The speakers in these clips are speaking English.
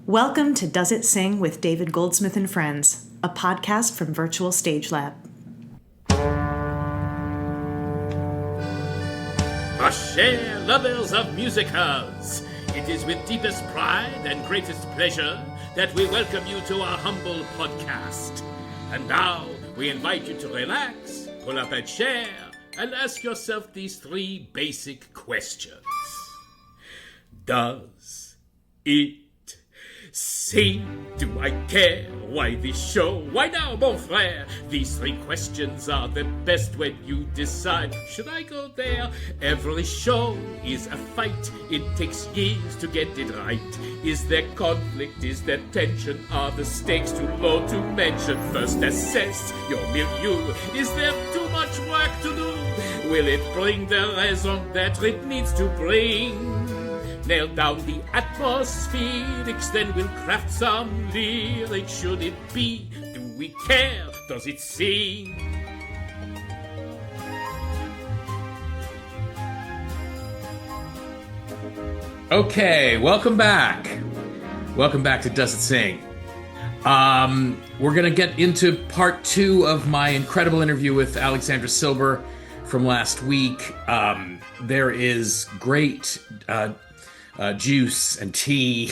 Welcome to Does It Sing with David Goldsmith and Friends, a podcast from Virtual Stage Lab. Chers lovers of musicals, it is with deepest pride and greatest pleasure that we welcome you to our humble podcast. And now, we invite you to relax, pull up a chair, and ask yourself these three basic questions. Does it sing? Do I care? Why this show? Why now, mon frère? These three questions are the best when you decide, should I go there? Every show is a fight. It takes years to get it right. Is there conflict? Is there tension? Are the stakes too low to mention? First assess your milieu. Is there too much work to do? Will it bring the raison that it needs to bring? Nail down the atmospherics, then we'll craft some lyrics. Should it be? Do we care? Does it sing? Okay, welcome back. Welcome back to Does It Sing? We're going to get into part 2 of my incredible interview with Alexandra Silber from last week. There is great juice and tea.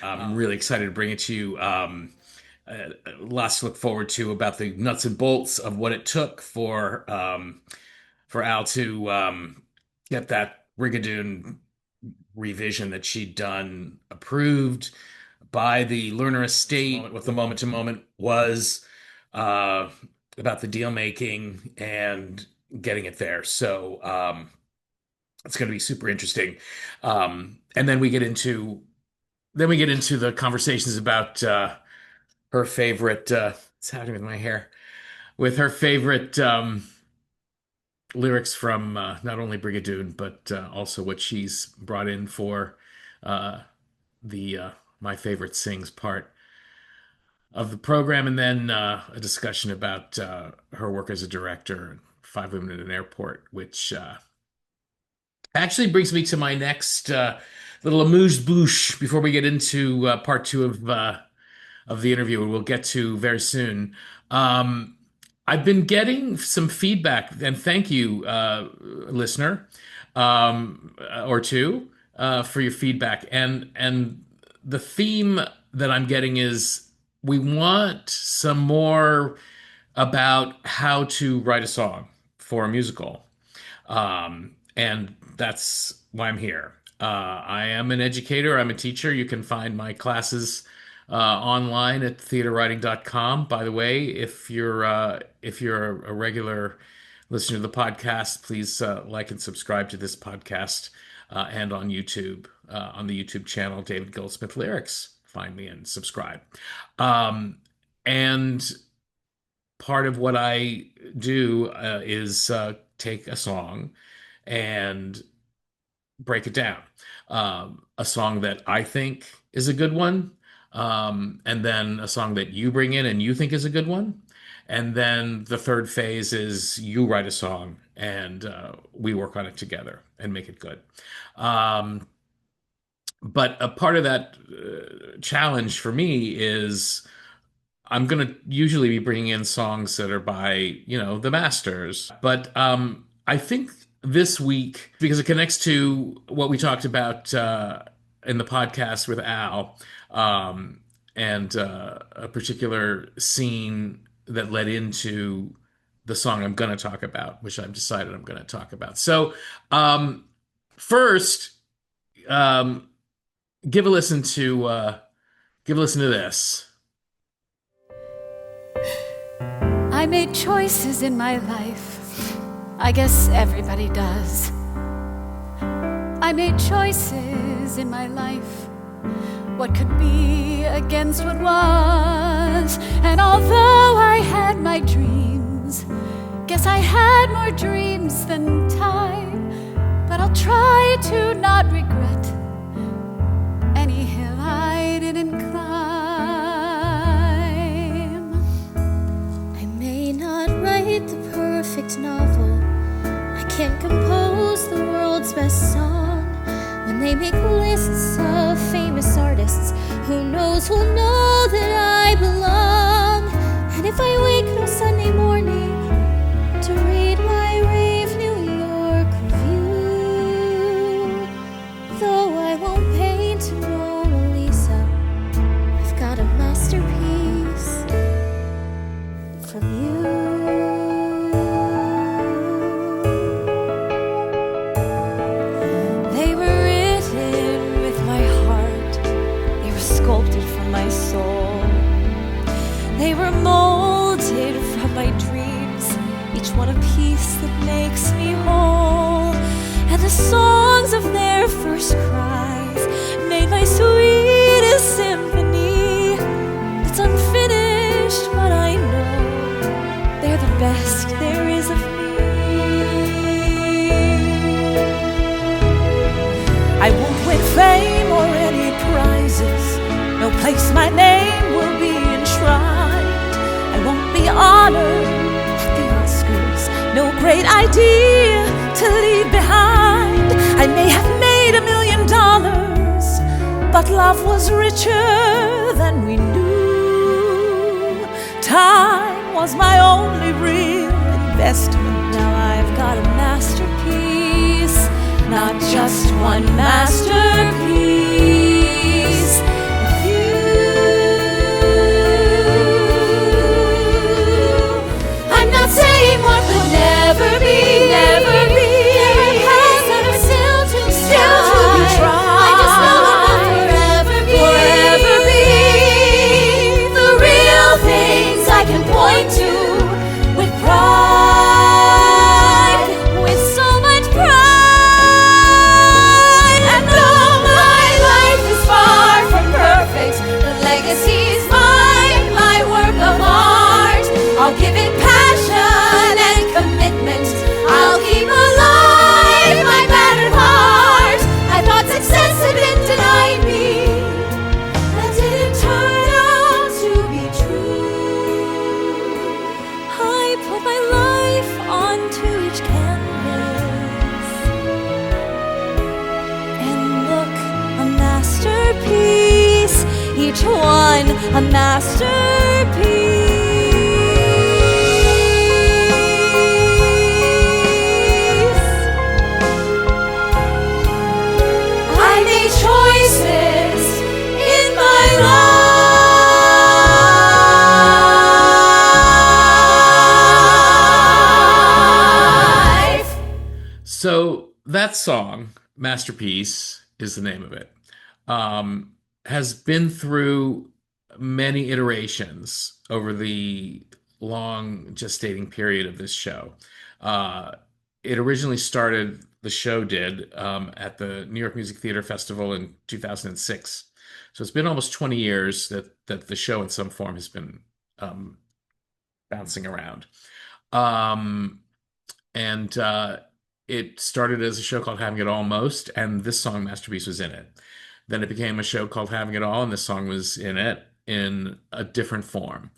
I'm really excited to bring it to you. Lots to look forward to about the nuts and bolts of what it took for Al to get that Brigadoon revision that she'd done approved by the Lerner Estate. What the moment to moment was about the deal making and getting it there. So it's going to be super interesting. And then we get into the conversations about her favorite. What's happening with my hair? With her favorite lyrics from not only Brigadoon but also what she's brought in for the My Favorite Sings part of the program, and then a discussion about her work as a director, 5 Women at an Airport, which actually brings me to my next little amuse-bouche before we get into part 2 of the interview, and we'll get to very soon. I've been getting some feedback, and thank you, listener, or two, for your feedback. And the theme that I'm getting is we want some more about how to write a song for a musical. And that's why I'm here. I am an educator. I'm a teacher. You can find my classes online at theaterwriting.com. By the way, if you're a regular listener to the podcast, please like and subscribe to this podcast and on YouTube, on the YouTube channel, David Goldsmith Lyrics. Find me and subscribe. And part of what I do is take a song and break it down. A song that I think is a good one, and then a song that you bring in and you think is a good one. And then the third phase is you write a song and we work on it together and make it good. But a part of that challenge for me is I'm going to usually be bringing in songs that are by, the masters. But I think this week, because it connects to what we talked about in the podcast with Al, and a particular scene that led into the song I'm going to talk about, which I've decided I'm going to talk about. So first, give a listen to this. I made choices in my life. I guess everybody does. I made choices in my life. What could be against what was? And although I had my dreams, guess I had more dreams than time. But I'll try to not regret any hill I didn't climb. I may not write the perfect novel. I can't compose the best song when they make lists of famous artists who know those who know that I belong. And if I wake no Sunday morning to read my rave New York review, though I won't paint a Mona Lisa, I've got a masterpiece from you. They were written with my heart, they were sculpted from my soul, they were molded from my dreams, each one a piece that makes me whole. And the songs of their first cries made my sweetest symphony. It's unfinished, but I know they're the best there is of me. I won't win fame or any prizes, no place my name will be enshrined. I won't be honored at the Oscars, no great idea to leave behind. I may have made $1 million, but love was richer than we knew. Time was my only real investment. Now I've got a masterpiece, not just one masterpiece of you. I'm not saying what will never be, never be. Never has, never still to be tried. I just know it will forever be, the real things I can point to with pride, with so much pride. And though my life is far from perfect, the legacy's mine, my work of art. I'll give it passion and commitment. I'll keep alive my battered heart. I thought success had been denied me. That didn't turn out to be true. I put my life onto each canvas, and look, a masterpiece, each one a masterpiece. I made choices in my life. So that song, Masterpiece is the name of it, has been through many iterations over the long gestating period of this show. It originally started, the show did, at the New York Music Theater Festival in 2006. So it's been almost 20 years that the show in some form has been bouncing around. And it started as a show called Having It Almost, and this song, Masterpiece, was in it. Then it became a show called Having It All, and this song was in it in a different form.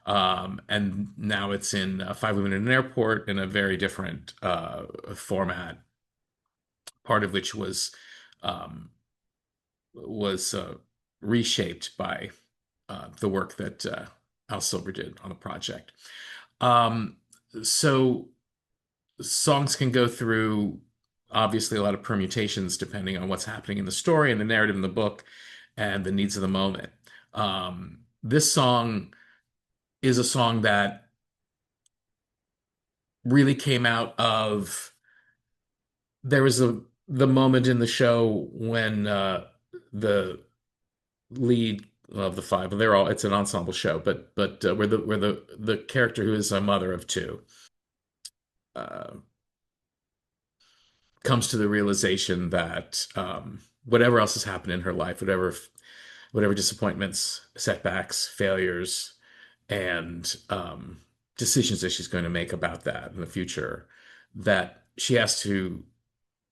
And now it's in Five Women in an Airport in a very different format, part of which was reshaped by the work that Al Silber did on the project. So songs can go through, obviously, a lot of permutations depending on what's happening in the story and the narrative in the book and the needs of the moment. This song is a song that really came out of, there was the moment in the show when the lead of the five, they're all, it's an ensemble show, but where the character who is a mother of two comes to the realization that whatever else has happened in her life, whatever disappointments, setbacks, failures, and decisions that she's going to make about that in the future, that she has to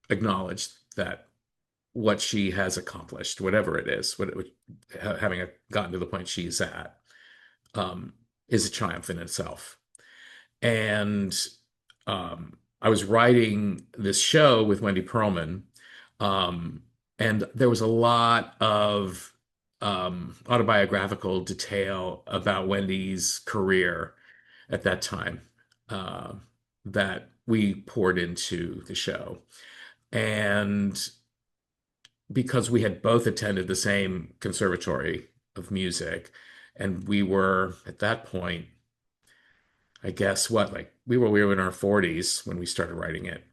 acknowledge that what she has accomplished, whatever it is, having gotten to the point she's at, is a triumph in itself. And I was writing this show with Wendy Perlman, and there was a lot of autobiographical detail about Wendy's career at that time uh, that we poured into the show. And because we had both attended the same conservatory of music, and we were at that point, I guess what, like we were in our 40s when we started writing it.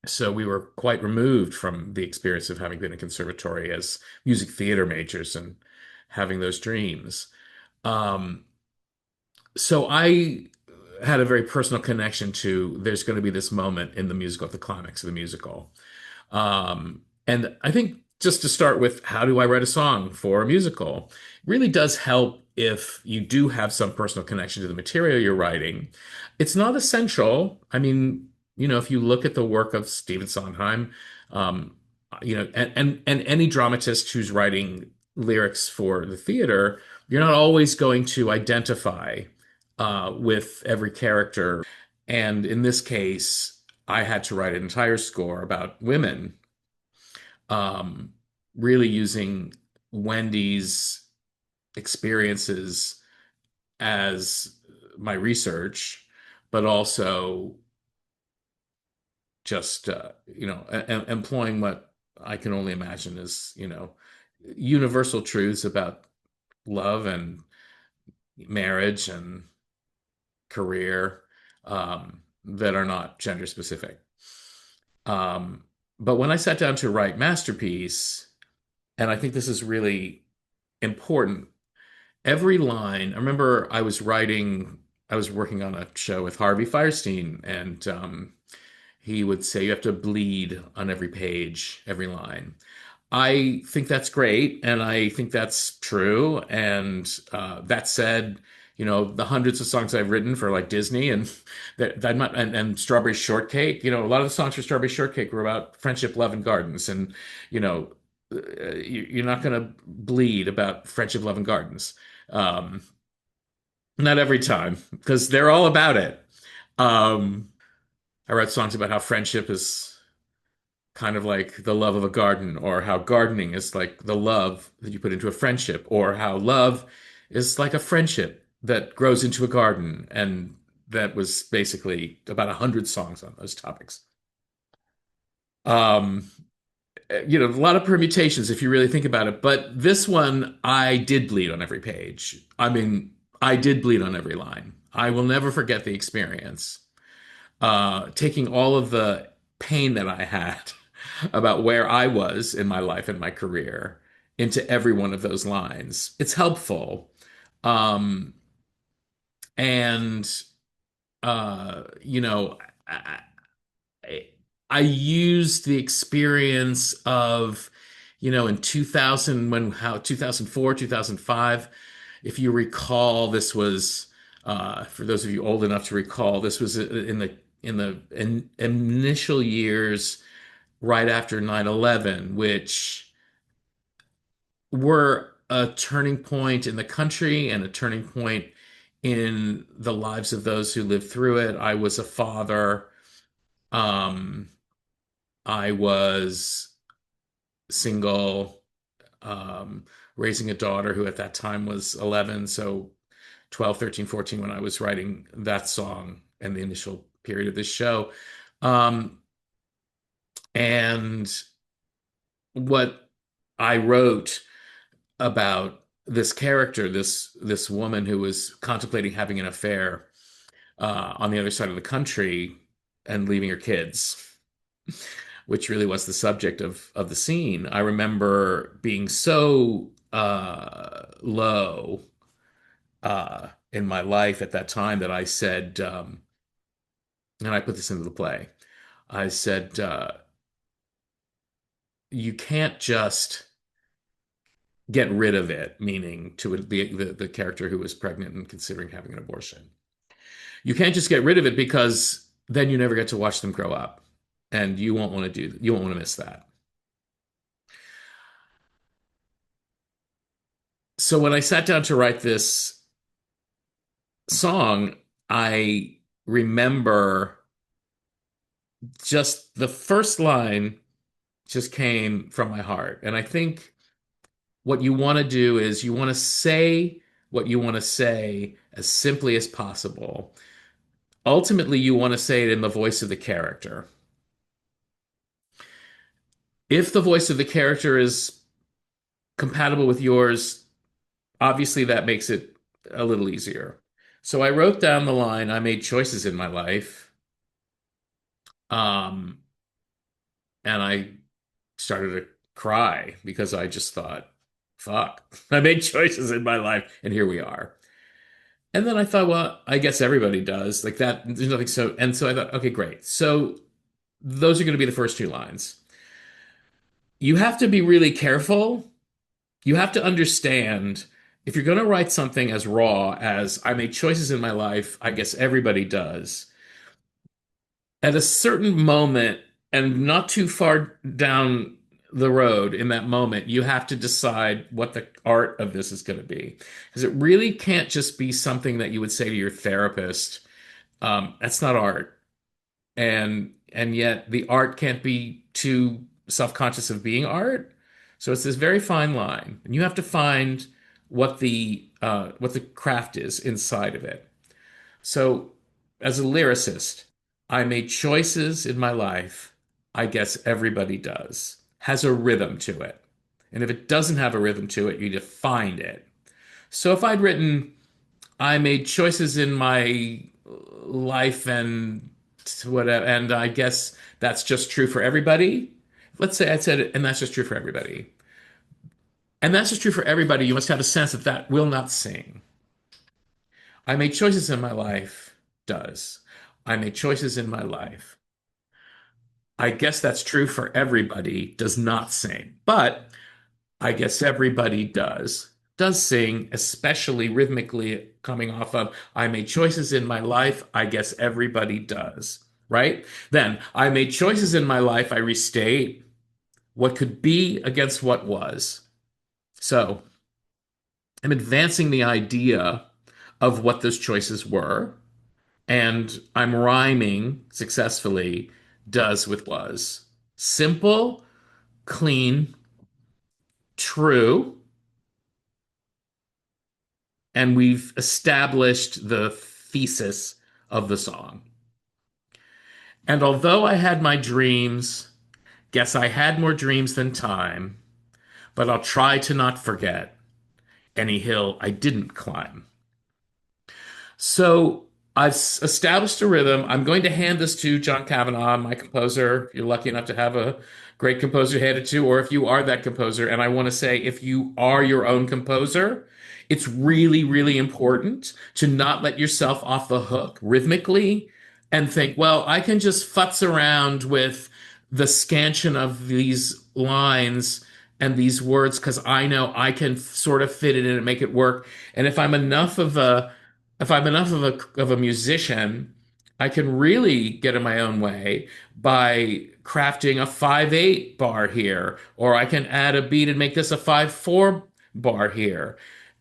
So we were quite removed from the experience of having been in conservatory as music theater majors and having those dreams. Um, so I had a very personal connection to there's going to be this moment in the musical, at the climax of the musical. And I think just to start with, how do I write a song for a musical? It really does help if you do have some personal connection to the material you're writing. It's not essential. I mean, if you look at the work of Stephen Sondheim, um, and any dramatist who's writing lyrics for the theater, you're not always going to identify with every character. And in this case, I had to write an entire score about women, um, really using Wendy's experiences as my research, but also just employing what I can only imagine is universal truths about love and marriage and career, that are not gender specific. But when I sat down to write Masterpiece, and I think this is really important, every line, I remember I was working on a show with Harvey Fierstein, and he would say you have to bleed on every page, every line. I think that's great, and I think that's true. And that said, the hundreds of songs I've written for like Disney and and Strawberry Shortcake, a lot of the songs for Strawberry Shortcake were about friendship, love, and gardens. And you're not going to bleed about friendship, love, and gardens. Um, Not every time, because they're all about it. Um, I write songs about how friendship is kind of like the love of a garden, or how gardening is like the love that you put into a friendship, or how love is like a friendship that grows into a garden. And that was basically about 100 songs on those topics. Um, a lot of permutations if you really think about it. But this one, I did bleed on every page. I mean, I did bleed on every line. I will never forget the experience. Taking all of the pain that I had about where I was in my life and my career into every one of those lines. It's helpful. Um, and, I, I used the experience of, in 2000, 2004, 2005, if you recall, this was, for those of you old enough to recall, this was in initial years right after 9/11, which were a turning point in the country and a turning point in the lives of those who lived through it. I was a father. Um, I was single, um, raising a daughter who at that time was 11, so 12, 13, 14 when I was writing that song and the initial period of this show. Um, and what I wrote about this character, this woman who was contemplating having an affair on the other side of the country and leaving her kids, which really was the subject of the scene. I remember being so low in my life at that time that I said, and I put this into the play, I said, you can't just get rid of it, meaning to the character who was pregnant and considering having an abortion. You can't just get rid of it, because then you never get to watch them grow up, and you won't want to miss that. So when I sat down to write this song, I remember just the first line just came from my heart. And I think what you want to do is you want to say what you want to say as simply as possible. Ultimately, you want to say it in the voice of the character. If the voice of the character is compatible with yours, obviously that makes it a little easier. So I wrote down the line, I made choices in my life. Um, and I started to cry because I just thought, fuck, I made choices in my life, and here we are. And then I thought, well, I guess everybody does. Like that, there's nothing so, and so I thought, okay, great. So those are going to be the first two lines. You have to be really careful. You have to understand if you're going to write something as raw as I made choices in my life, I guess everybody does. At a certain moment, and not too far down the road in that moment, you have to decide what the art of this is going to be. Because it really can't just be something that you would say to your therapist. That's not art. And yet the art can't be too self-conscious of being art. So it's this very fine line. And you have to find what the craft is inside of it. So as a lyricist, I made choices in my life. I guess everybody does. Has a rhythm to it. And if it doesn't have a rhythm to it, you need to find it. So if I'd written, I made choices in my life and whatever, and I guess that's just true for everybody. Let's say I said it, and that's just true for everybody. And that's just true for everybody. You must have a sense that that will not sing. I made choices in my life does. I made choices in my life. I guess that's true for everybody does not sing. But I guess everybody does sing, especially rhythmically coming off of I made choices in my life. I guess everybody does, right? Then I made choices in my life. I restate what could be against what was. So I'm advancing the idea of what those choices were, and I'm rhyming successfully does with was. Simple, clean, true, and we've established the thesis of the song. And although I had my dreams, guess I had more dreams than time, but I'll try to not forget any hill I didn't climb. So I've established a rhythm. I'm going to hand this to John Kavanagh, my composer. If you're lucky enough to have a great composer to hand it to, or if you are that composer. And I want to say, if you are your own composer, it's really, really important to not let yourself off the hook rhythmically and think, well, I can just futz around with the scansion of these lines and these words because I know I can sort of fit it in and make it work. And if I'm enough of a musician, I can really get in my own way by crafting a 5/8 bar here, or I can add a beat and make this a 5/4 bar here.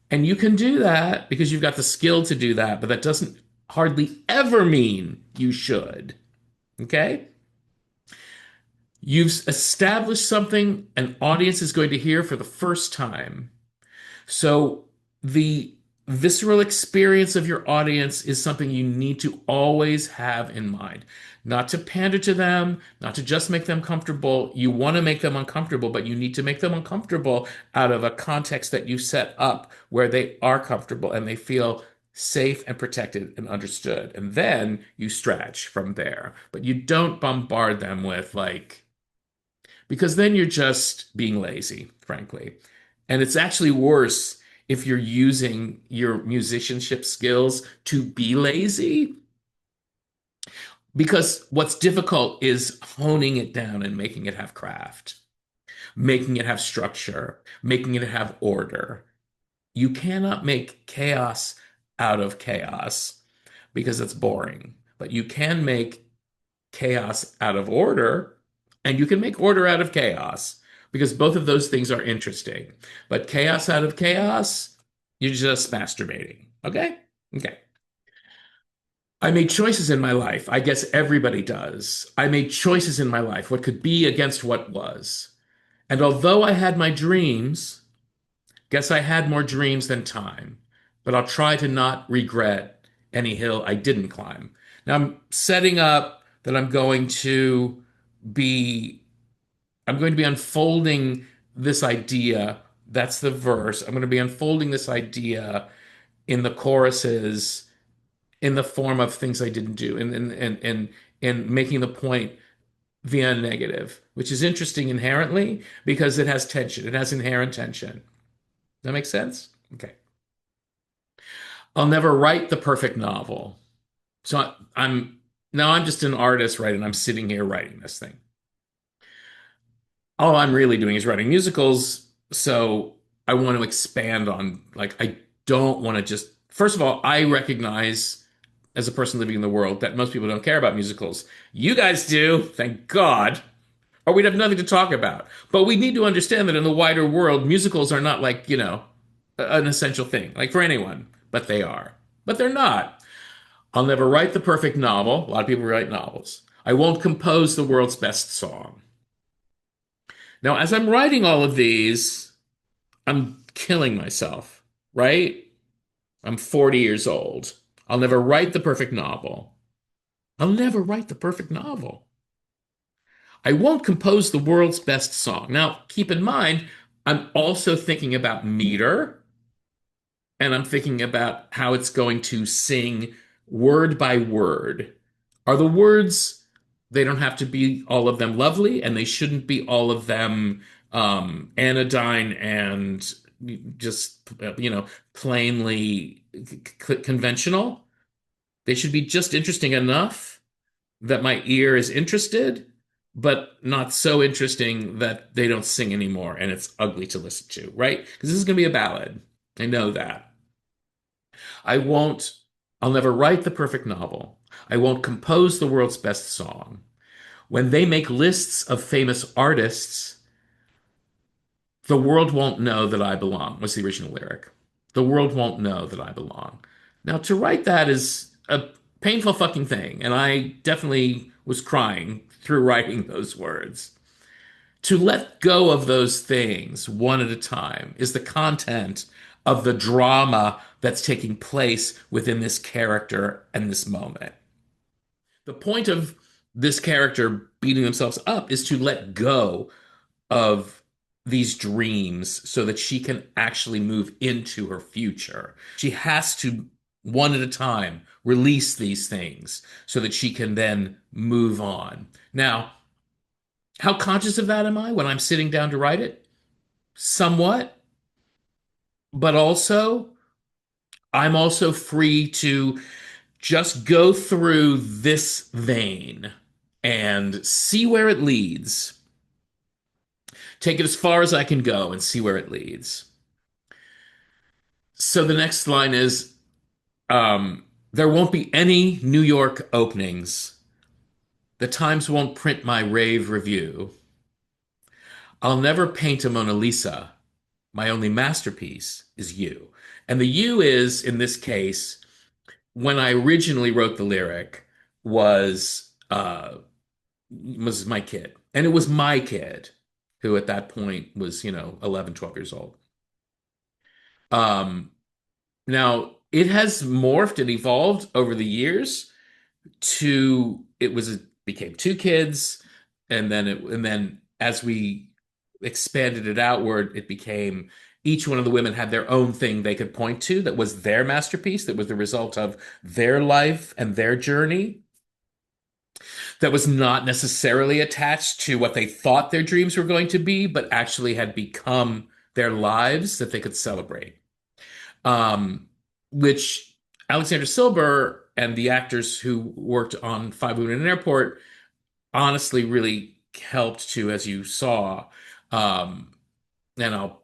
And you can do that because you've got the skill to do that, but that doesn't hardly ever mean you should. Okay? You've established something an audience is going to hear for the first time. So the visceral experience of your audience is something you need to always have in mind. Not to pander to them, not to just make them comfortable. You want to make them uncomfortable, but you need to make them uncomfortable out of a context that you set up where they are comfortable and they feel safe and protected and understood. And then you stretch from there. But you don't bombard them with because then you're just being lazy, frankly. And it's actually worse if you're using your musicianship skills to be lazy. Because what's difficult is honing it down and making it have craft, making it have structure, making it have order. You cannot make chaos out of chaos because it's boring. But you can make chaos out of order, and you can make order out of chaos because both of those things are interesting. But chaos out of chaos, you're just masturbating. Okay? Okay. I made choices in my life. I guess everybody does. I made choices in my life, what could be against what was. And although I had my dreams, Guess I had more dreams than time, but I'll try to not regret any hill I didn't climb. Now I'm setting up that be I'm going to be unfolding this idea. That's the verse. I'm going to be unfolding this idea in the choruses in the form of things I didn't do and making the point via negative, which is interesting inherently because it has tension. It has inherent tension. Does that make sense? Okay. I'll never write the perfect novel. So I'm just an artist, right? And I'm sitting here writing this thing. All I'm really doing is writing musicals. So I want to expand on, like, I don't want to just, first of all, I recognize as a person living in the world that most people don't care about musicals. You guys do, thank God, or we'd have nothing to talk about. But we need to understand that in the wider world, musicals are not like, an essential thing, like for anyone, but they are. But they're not. I'll never write the perfect novel. A lot of people write novels. I won't compose the world's best song. Now, as I'm writing all of these, I'm killing myself, right? I'm 40 years old. I'll never write the perfect novel. I'll never write the perfect novel. I won't compose the world's best song. Now, keep in mind, I'm also thinking about meter, and I'm thinking about how it's going to sing word by word. Are the words, they don't have to be all of them lovely, and they shouldn't be all of them anodyne and just, plainly conventional. They should be just interesting enough that my ear is interested, but not so interesting that they don't sing anymore and it's ugly to listen to, right? Because this is going to be a ballad. I know that. I won't, I'll never write the perfect novel. I won't compose the world's best song. When they make lists of famous artists, the world won't know that I belong, was the original lyric. The world won't know that I belong. Now, to write that is a painful fucking thing, and I definitely was crying through writing those words. To let go of those things one at a time is the content of the drama that's taking place within this character and this moment. The point of this character beating themselves up is to let go of these dreams so that she can actually move into her future. She has to, one at a time, release these things so that she can then move on. Now, how conscious of that am I when I'm sitting down to write it? Somewhat. But also, I'm also free to just go through this vein and see where it leads. Take it as far as I can go and see where it leads. So the next line is, there won't be any New York openings. The Times won't print my rave review. I'll never paint a Mona Lisa. My only masterpiece is you. And the you is, in this case, when I originally wrote the lyric, was my kid. And it was my kid, who at that point was, 11, 12 years old. Now, it has morphed and evolved over the years it became two kids, and then as we expanded it outward, it became each one of the women had their own thing they could point to that was their masterpiece, that was the result of their life and their journey, that was not necessarily attached to what they thought their dreams were going to be, but actually had become their lives that they could celebrate. Which Alexandra Silber and the actors who worked on Five Women in an Airport honestly really helped to, as you saw, and I'll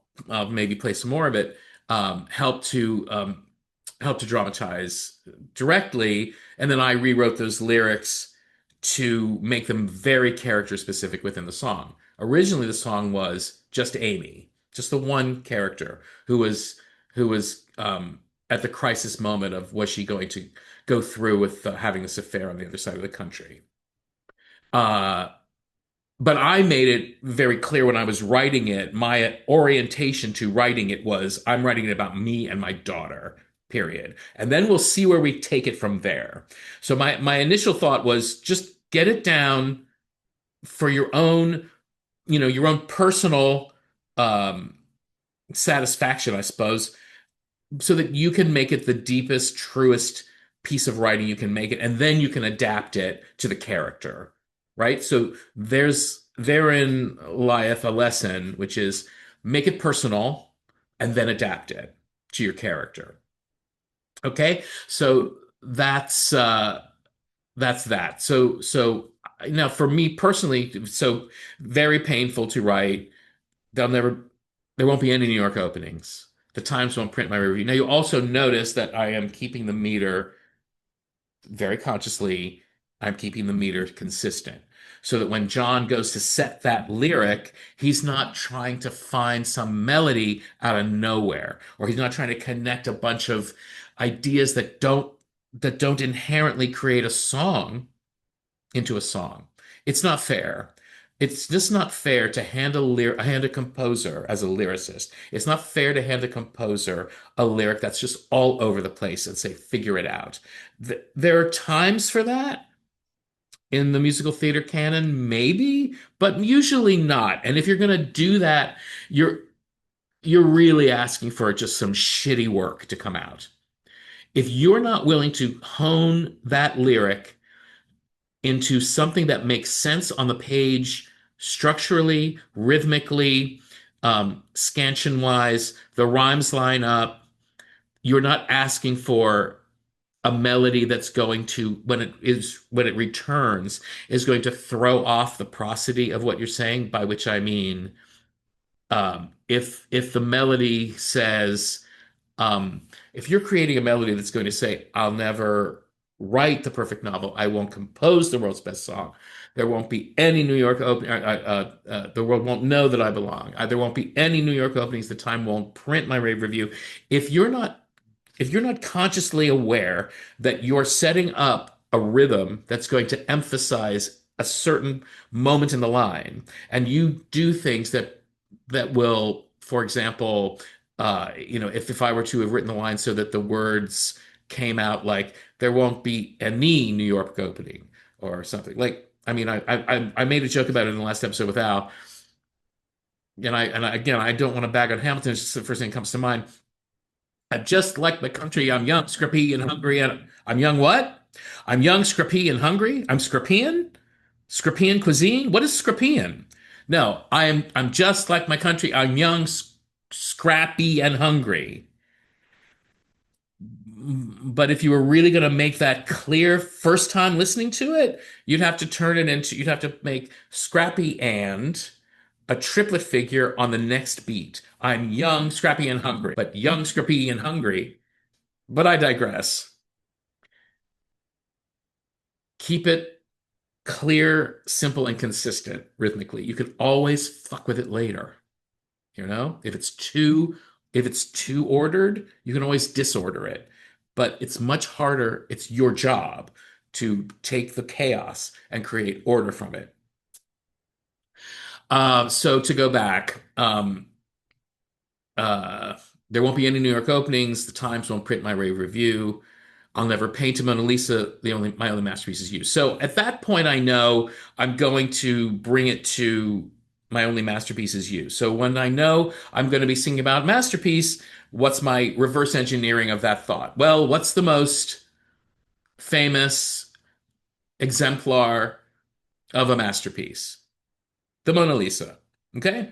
maybe play some more of it, help to dramatize directly. And then I rewrote those lyrics to make them very character specific within the song. Originally, the song was just Amy, just the one character who was at the crisis moment of, was she going to go through with having this affair on the other side of the country? but I made it very clear when I was writing it, my orientation to writing it was I'm writing it about me and my daughter, period. And then we'll see where we take it from there. So my initial thought was just get it down for your own, your own personal um, satisfaction, I suppose, so that you can make it the deepest, truest piece of writing you can make it, and then you can adapt it to the character, right? So therein lieth a lesson, which is make it personal and then adapt it to your character. Okay, so that's that. So now for me personally, so very painful to write. They'll never, there won't be any New York openings. The Times won't print my review. Now, you also notice that I am keeping the meter very consciously. I'm keeping the meter consistent so that when John goes to set that lyric, he's not trying to find some melody out of nowhere, or he's not trying to connect a bunch of ideas that don't inherently create a song into a song. It's not fair. It's just not fair to hand a composer as a lyricist. It's not fair to hand a composer a lyric that's just all over the place and say, figure it out. There are times for that in the musical theater canon, maybe, but usually not. And if you're going to do that, you're really asking for just some shitty work to come out. If you're not willing to hone that lyric into something that makes sense on the page structurally, rhythmically, scansion wise, the rhymes line up. You're not asking for a melody that's going to, when it returns, is going to throw off the prosody of what you're saying, by which I mean, if the melody says, if you're creating a melody that's going to say, I'll never write the perfect novel, I won't compose the world's best song, there won't be any New York opening, the world won't know that I belong, there won't be any New York openings, the Time won't print my rave review. If you're not consciously aware that you're setting up a rhythm that's going to emphasize a certain moment in the line, and you do things that will, for example, if I were to have written the line so that the words came out like there won't be any New York opening or something. Like, I mean, I made a joke about it in the last episode with Al, again, I don't want to bag on Hamilton. It's just the first thing that comes to mind. I'm just like my country. I'm young, scrappy, and hungry. And I'm young what? I'm young, scrappy, and hungry. I'm Scrapian? Scrapian cuisine? What is Scrapian? No, I'm just like my country. I'm young, scrappy, and hungry. But if you were really going to make that clear first time listening to it, you'd have to make scrappy and a triplet figure on the next beat. I'm young, scrappy, and hungry. But young, scrappy, and hungry. But I digress. Keep it clear, simple, and consistent rhythmically. You can always fuck with it later. If it's too ordered, you can always disorder it. But it's much harder. It's your job to take the chaos and create order from it. So to go back, there won't be any New York openings. The Times won't print my rave review. I'll never paint a Mona Lisa. My only masterpiece is you. So at that point, I know I'm going to bring it to my only masterpiece is you. So when I know I'm going to be singing about masterpiece, what's my reverse engineering of that thought? Well, what's the most famous exemplar of a masterpiece? The Mona Lisa. Okay?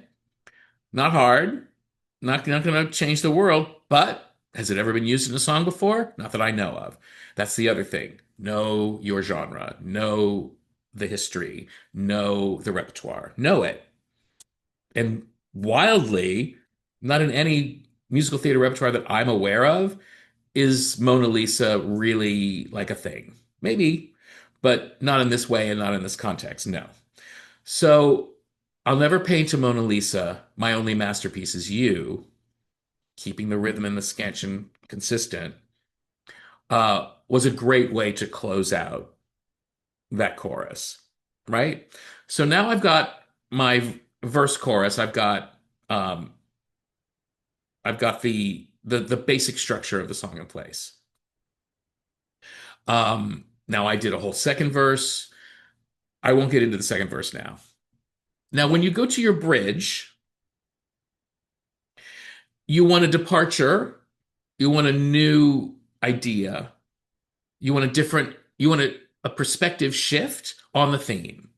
Not hard. Not going to change the world, but has it ever been used in a song before? Not that I know of. That's the other thing. Know your genre. Know the history. Know the repertoire. Know it. And wildly, not in any musical theater repertoire that I'm aware of, is Mona Lisa really like a thing. Maybe, but not in this way and not in this context. No. So I'll never paint a Mona Lisa. My only masterpiece is you. Keeping the rhythm and the scansion consistent was a great way to close out that chorus, right? So now I've got my verse chorus. Um, I've got the basic structure of the song in place. Now I did a whole second verse. I won't get into the second verse now. Now, when you go to your bridge, you want a departure, you want a new idea, you want a perspective shift on the theme.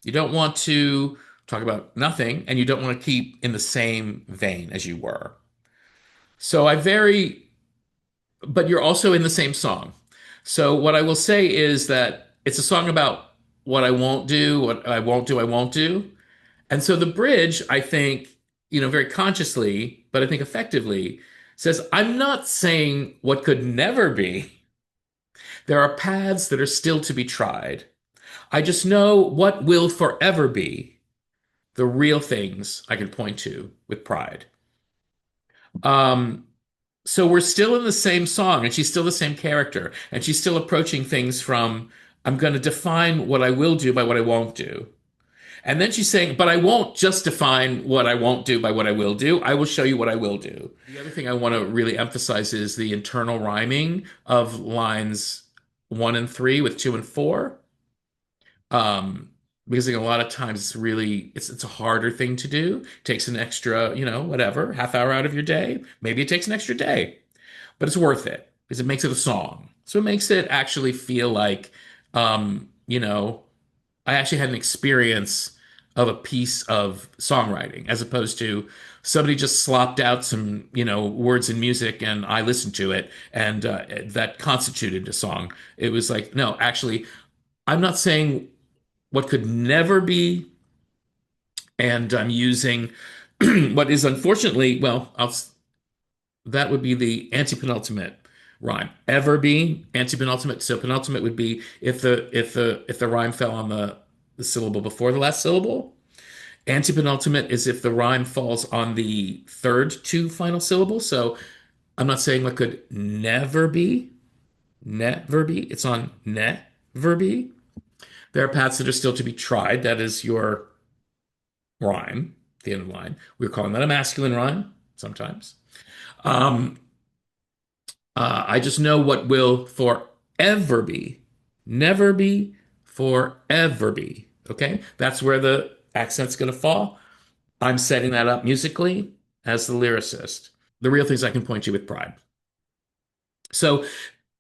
You don't want to talk about nothing, and you don't want to keep in the same vein as you were. So I vary, but you're also in the same song. So what I will say is that it's a song about what I won't do, what I won't do, I won't do. And so the bridge, I think, very consciously, but I think effectively, says, I'm not saying what could never be. There are paths that are still to be tried. I just know what will forever be the real things I can point to with pride. Um, so we're still in the same song, and she's still the same character, and she's still approaching things from, I'm going to define what I will do by what I won't do. And then she's saying, but I won't just define what I won't do by what I will do. I will show you what I will do. The other thing I want to really emphasize is the internal rhyming of lines 1 and 3 with 2 and 4. Because I think a lot of times it's a harder thing to do. It takes an extra, whatever, half hour out of your day. Maybe it takes an extra day, but it's worth it because it makes it a song. So it makes it actually feel like, I actually had an experience of a piece of songwriting as opposed to somebody just slopped out some, words and music and I listened to it and that constituted a song. It was like, no, actually, I'm not saying what could never be, and I'm using what is unfortunately, that would be the anti-penultimate rhyme. Ever be anti-penultimate. So penultimate would be if the rhyme fell on the syllable before the last syllable. Anti-penultimate is if the rhyme falls on the third two final syllables. So I'm not saying what could never be. Never be. It's on never be. There are paths that are still to be tried. That is your rhyme, the end of the line. We're calling that a masculine rhyme sometimes. I just know what will forever be. Never be, forever be. Okay? That's where the accent's going to fall. I'm setting that up musically as the lyricist. The real things I can point to with pride. So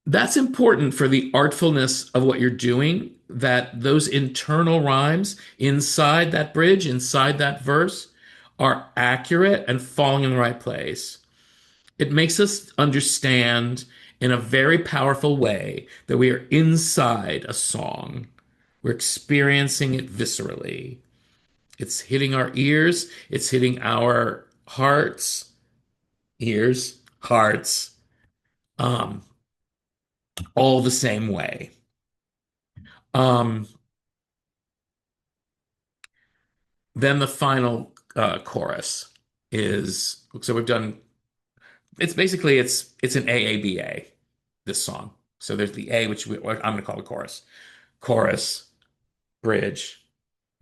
that's important for the artfulness of what you're doing, that those internal rhymes inside that bridge, inside that verse, are accurate and falling in the right place. It makes us understand in a very powerful way that we are inside a song. We're experiencing it viscerally. It's hitting our ears, it's hitting our hearts, ears, hearts, all the same way. Then the final chorus is, so we've done, it's basically, it's an AABA, this song. So there's the A, which I'm going to call the chorus. Chorus, bridge,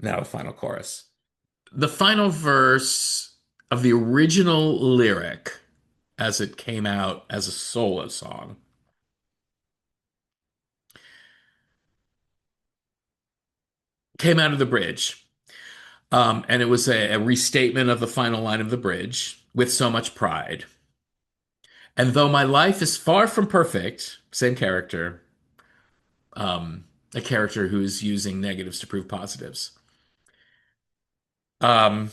now a final chorus. The final verse of the original lyric, as it came out as a solo song, came out of the bridge. And it was a restatement of the final line of the bridge with so much pride. And though my life is far from perfect, same character, a character who's using negatives to prove positives. And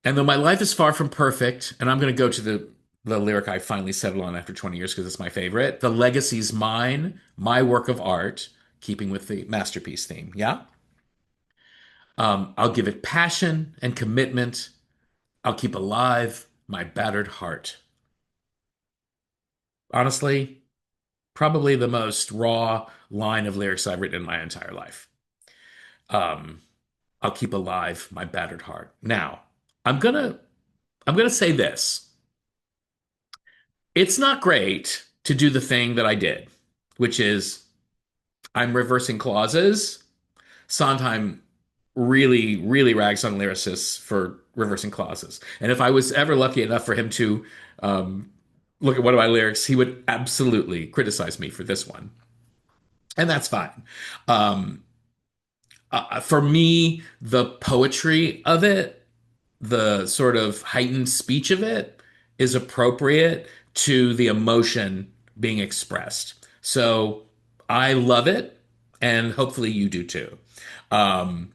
though my life is far from perfect, and I'm going to go to the lyric I finally settled on after 20 years because it's my favorite. The legacy's mine, my work of art, keeping with the masterpiece theme. Yeah? I'll give it passion and commitment. I'll keep alive my battered heart. Honestly, probably the most raw line of lyrics I've written in my entire life. I'll keep alive my battered heart. Now, I'm gonna say this. It's not great to do the thing that I did, which is I'm reversing clauses. Sondheim really, really rags on lyricists for reversing clauses. And if I was ever lucky enough for him to look at one of my lyrics, he would absolutely criticize me for this one. And that's fine. Um, for me, the poetry of it, the sort of heightened speech of it, is appropriate to the emotion being expressed. So I love it, and hopefully you do too. Um,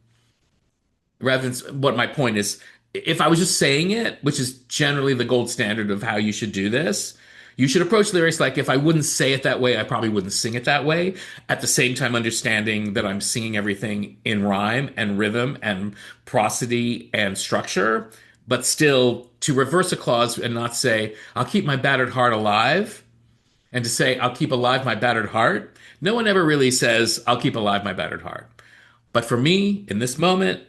rather than what my point is, if I was just saying it, which is generally the gold standard of how you should do this, you should approach lyrics like, if I wouldn't say it that way, I probably wouldn't sing it that way. At the same time, understanding that I'm singing everything in rhyme and rhythm and prosody and structure, but still to reverse a clause and not say, I'll keep my battered heart alive, and to say, I'll keep alive my battered heart. No one ever really says, I'll keep alive my battered heart. But for me, in this moment,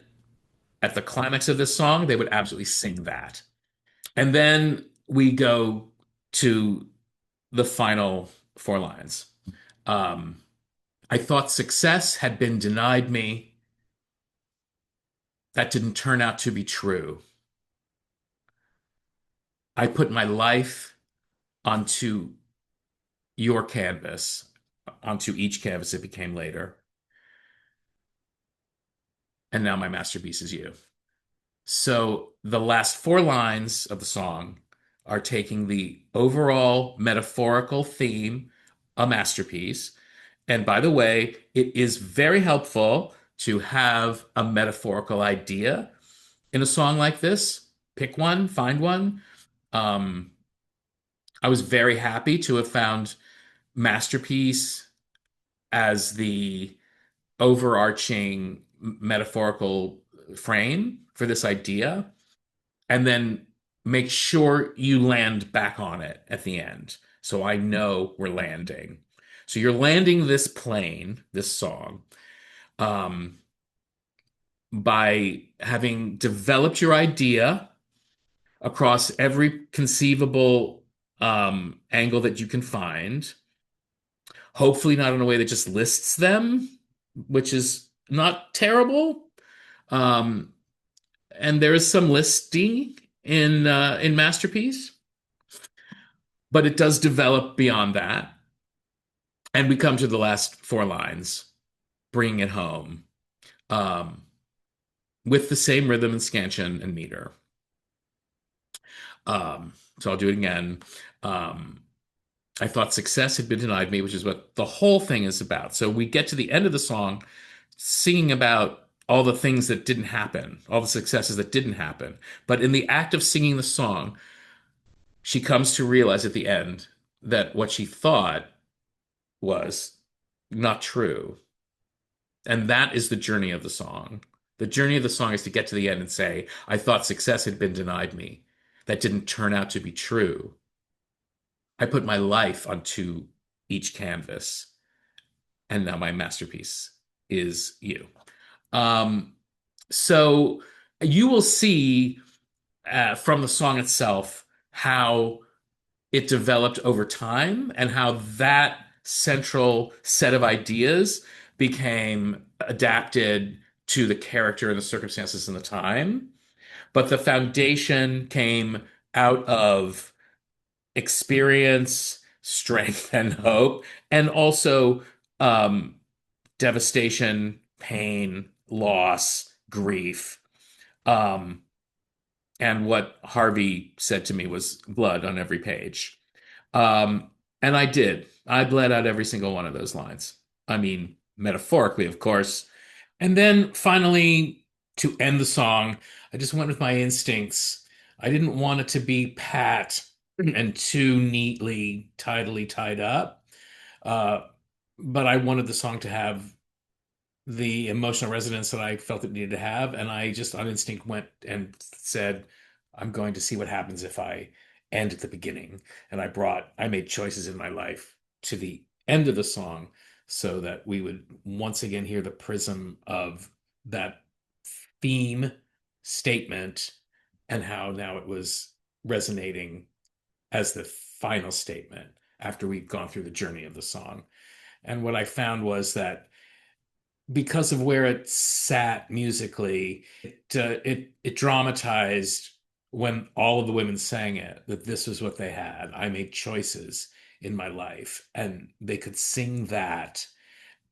at the climax of this song, they would absolutely sing that. And then we go to the final four lines. Um, I thought success had been denied me. That didn't turn out to be true. I put my life onto your canvas, onto each canvas it became later. And now my masterpiece is you. So the last four lines of the song are taking the overall metaphorical theme, a masterpiece. And by the way, it is very helpful to have a metaphorical idea in a song like this. Pick one, find one. Um, I was very happy to have found masterpiece as the overarching metaphorical frame for this idea, and then make sure you land back on it at the end. So I know we're landing. So you're landing this plane, this song, um, by having developed your idea across every conceivable angle that you can find. Hopefully, not in a way that just lists them, which is not terrible. Um, and there is some listing in Masterpiece, but it does develop beyond that. And we come to the last four lines, bringing it home, um, with the same rhythm and scansion and meter. So I'll do it again. Um, I thought success had been denied me, which is what the whole thing is about. So we get to the end of the song singing about all the things that didn't happen, all the successes that didn't happen. But in the act of singing the song, she comes to realize at the end that what she thought was not true. And that is the journey of the song. The journey of the song is to get to the end and say, I thought success had been denied me. That didn't turn out to be true. I put my life onto each canvas, and now my masterpiece is you. So you will see from the song itself how it developed over time and how that central set of ideas became adapted to the character and the circumstances and the time. But the foundation came out of experience, strength, and hope, and also devastation, pain, loss, grief. And what Harvey said to me was blood on every page. And I did. I bled out every single one of those lines. I mean, metaphorically, of course. And then finally, to end the song, I just went with my instincts. I didn't want it to be pat and too neatly, tidily tied up. But I wanted the song to have the emotional resonance that I felt it needed to have. And I just on instinct went and said, I'm going to see what happens if I end at the beginning. And I made choices in my life to the end of the song so that we would once again hear the prism of that theme statement and how now it was resonating as the final statement after we'd gone through the journey of the song. And what I found was that because of where it sat musically, it dramatized when all of the women sang it, that this was what they had. I made choices in my life, and they could sing that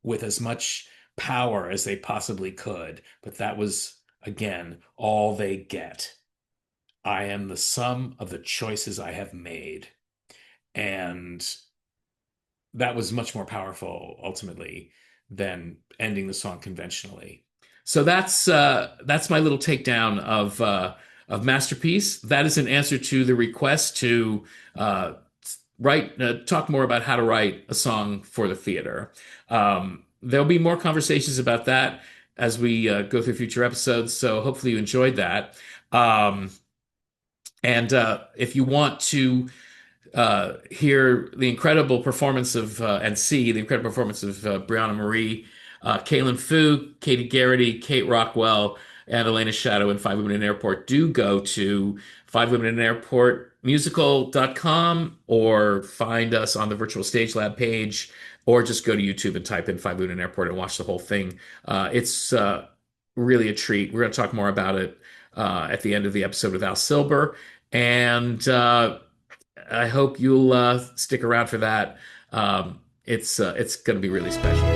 with as much power as they possibly could. But that was, again, all they get. I am the sum of the choices I have made. And that was much more powerful ultimately than ending the song conventionally. So that's my little takedown of Masterpiece. That is an answer to the request to talk more about how to write a song for the theater. There'll be more conversations about that as we go through future episodes. So hopefully you enjoyed that. And if you want to hear the incredible performance of and see the incredible performance of Brianna Marie, Caitlin Fu, Katie Garrity, Kate Rockwell, and Elena Shadow in Five Women in an Airport, do go to Five Women in an Airport musical.com or find us on the Virtual Stage Lab page, or just go to YouTube and type in Five Women in an Airport and watch the whole thing. It's really a treat. We're going to talk more about it at the end of the episode with Al Silber, and I hope you'll stick around for that. It's going to be really special.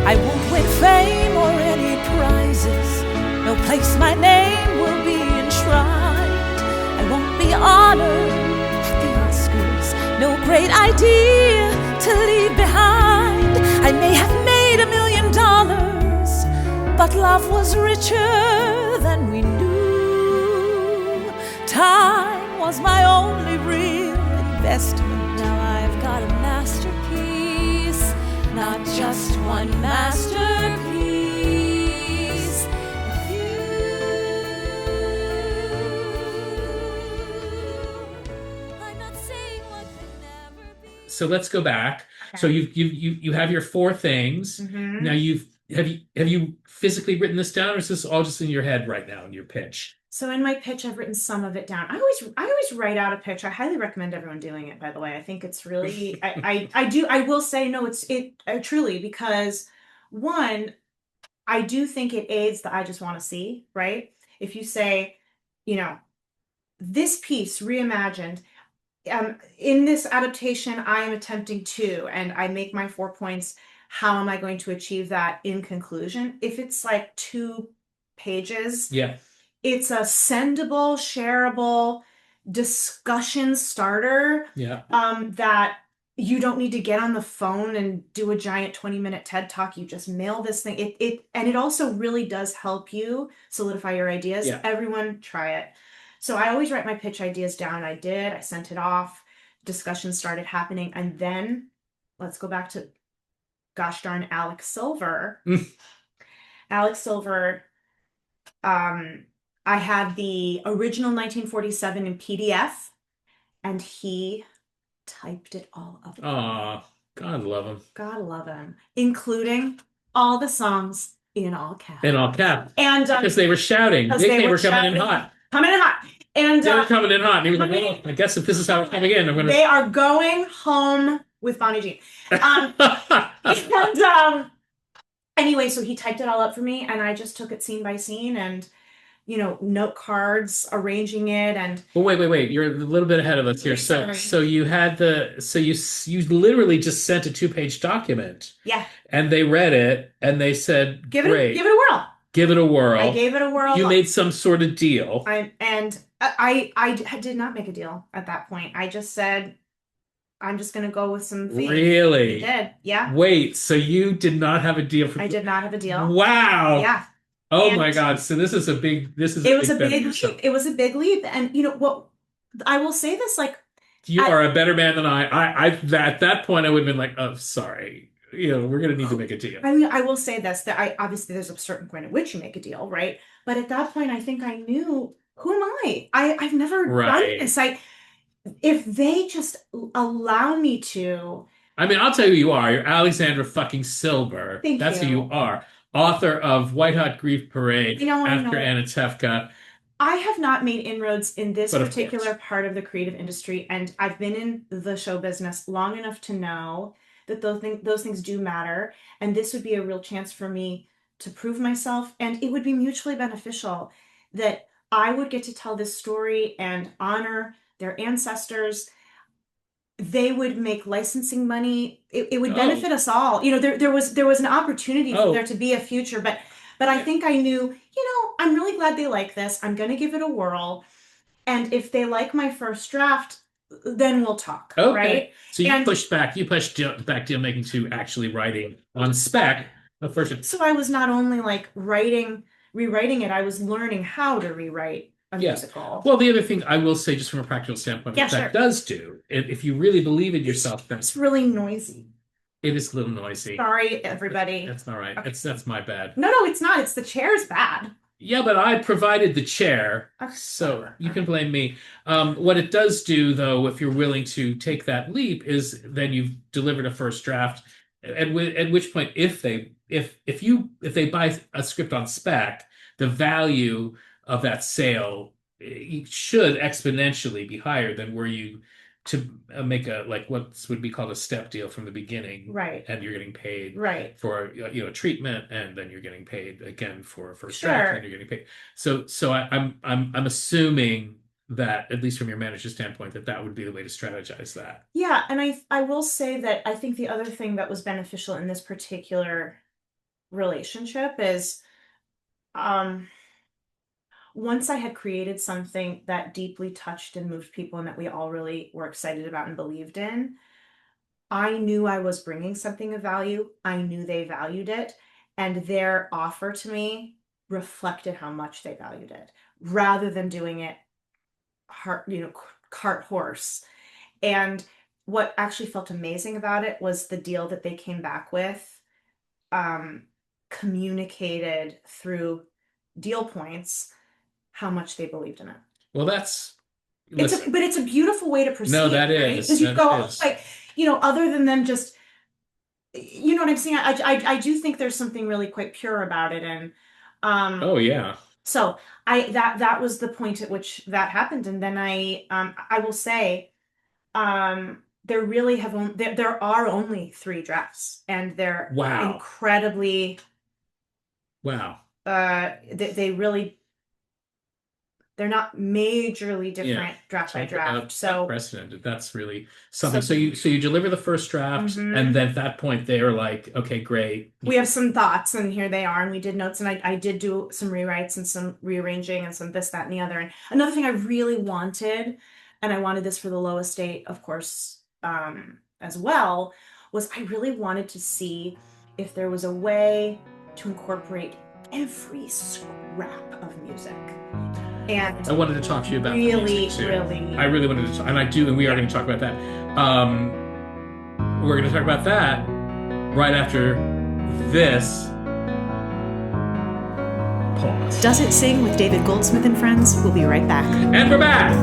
I won't win fame or any prizes. No place my name will be enshrined. I won't be honored at the Oscars. No great idea to leave behind. I may have made $1 million, but love was richer than we knew. Time was my only real investment. Now I've got a masterpiece, not just one masterpiece. I'm not saying what could never be. So let's go back. Okay. So you have your four things. Mhm. Now have you physically written this down, or is this all just in your head right now in your pitch? So in my pitch, I've written some of it down. I always write out a pitch. I highly recommend everyone doing it, by the way. I think it's really, I will say, no, truly, because one, I do think it aids the I just want to see, right? If you say, this piece reimagined, in this adaptation, I am attempting to, and I make my 4 points. How am I going to achieve that in conclusion? If it's like 2 pages, Yeah. it's a sendable, shareable discussion starter. Yeah. That you don't need to get on the phone and do a giant 20-minute TED talk. You just mail this thing. It also really does help you solidify your ideas. Yeah. Everyone try it. So I always write my pitch ideas down. I sent it off. Discussions started happening. And then let's go back to gosh darn Alex Silver. Alex Silver, I had the original 1947 in PDF, and he typed it all up. Aw, God love him. God love him. Including all the songs in all caps. In all caps. And because they were shouting. They were coming in hot. Coming in hot. And they were coming in hot. And he was like, well, I guess if this is how it's coming in, I'm going to... They are going home with Bonnie Jean. Anyway, so he typed it all up for me, and I just took it scene by scene and, note cards, arranging it, and... Well, wait. You're a little bit ahead of us here. So you had you literally just sent a 2-page document. Yeah. And they read it, and they said, great. Give it a whirl. Give it a whirl. I gave it a whirl. You made some sort of deal. I did not make a deal at that point. I just said, I'm just going to go with some things. Really? I did, yeah. Wait, so you did not have a deal I did not have a deal. Wow. Yeah. Oh my God. So this is a big leap. It was a big leap. And what I will say this, you are a better man than I at that point I would have been like, oh, sorry. We're going to need to make a deal. I mean, I will say this, that obviously there's a certain point at which you make a deal, right? But at that point, I think I knew, who am I? I've never done this. If they just allow me to. I mean, I'll tell you who you are. You're Alexandra fucking Silber. That's who you are. Author of White Hot Grief Parade after Anna Tefka. I have not made inroads in this particular part of the creative industry, and I've been in the show business long enough to know that those things do matter. And this would be a real chance for me to prove myself. And it would be mutually beneficial that I would get to tell this story and honor their ancestors. They would make licensing money. It would benefit us all. You know, there was an opportunity for there to be a future, but I think I knew, you know, I'm really glad they like this. I'm going to give it a whirl. And if they like my first draft, then we'll talk. Okay. Right? So you pushed back deal making to actually writing on spec the first. So I was not only like rewriting it, I was learning how to rewrite a musical. Well, the other thing I will say, just from a practical standpoint, what that does do, if you really believe in yourself, it's really noisy. It is a little noisy. Sorry, everybody. That's all right. Okay. That's my bad. No, it's not. It's the chair's bad. Yeah, but I provided the chair, so you can blame me. What it does do, though, if you're willing to take that leap, is then you've delivered a first draft. At which point, if they buy a script on spec, the value of that sale should exponentially be higher than were you to make a what would be called a step deal from the beginning, right? And you're getting paid for treatment, and then you're getting paid again for a first draft, and you're getting paid. So I'm assuming that, at least from your manager's standpoint, that would be the way to strategize that. Yeah, and I will say that I think the other thing that was beneficial in this particular relationship is once I had created something that deeply touched and moved people and that we all really were excited about and believed in, I knew I was bringing something of value. I knew they valued it, and their offer to me reflected how much they valued it, rather than doing it cart horse. And what actually felt amazing about it was the deal that they came back with, communicated through deal points how much they believed in it. Well, it's a beautiful way to proceed. No, that right? is. Because you go like, other than them just, you know what I'm saying? I do think there's something really quite pure about it, and oh yeah. So that was the point at which that happened, and then I will say, there really there are only 3 drafts, and they're incredibly they really. They're not majorly different draft by draft. So unprecedented. That's really something. So you deliver the first draft, and then at that point they are like, okay, great. We have some thoughts, and here they are, and we did notes, and I did do some rewrites and some rearranging and some this, that, and the other. And another thing I really wanted, and I wanted this for the Low Estate, of course, as well, was I really wanted to see if there was a way to incorporate every scrap of music. And I wanted to talk to you about really. I really wanted to talk, and I do, and we are going to talk about that. We're going to talk about that right after this pause. Does It Sing with David Goldsmith and Friends? We'll be right back. And we're back!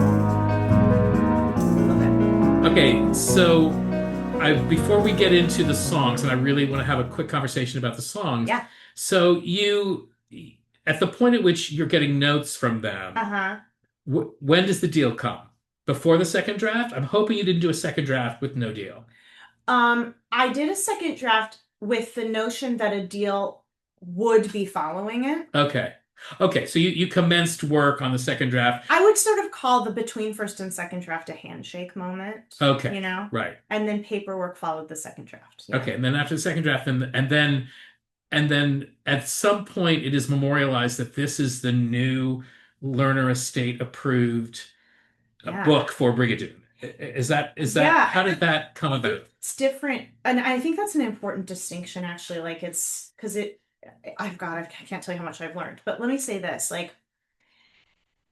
Okay, so before we get into the songs, and I really want to have a quick conversation about the songs. Yeah. So at the point at which you're getting notes from them, when does the deal come? Before the second draft? I'm hoping you didn't do a second draft with no deal. I did a second draft with the notion that a deal would be following it. Okay. So you commenced work on the second draft. I would sort of call the between first and second draft a handshake moment. Okay. Right. And then paperwork followed the second draft. Yeah. Okay. And then after the second draft, and then at some point it is memorialized that this is the new Lerner Estate approved book for Brigadoon. Is that how did that come about? It's different, and I think that's an important distinction, actually. Like, it's because I can't tell you how much I've learned, but let me say this: like,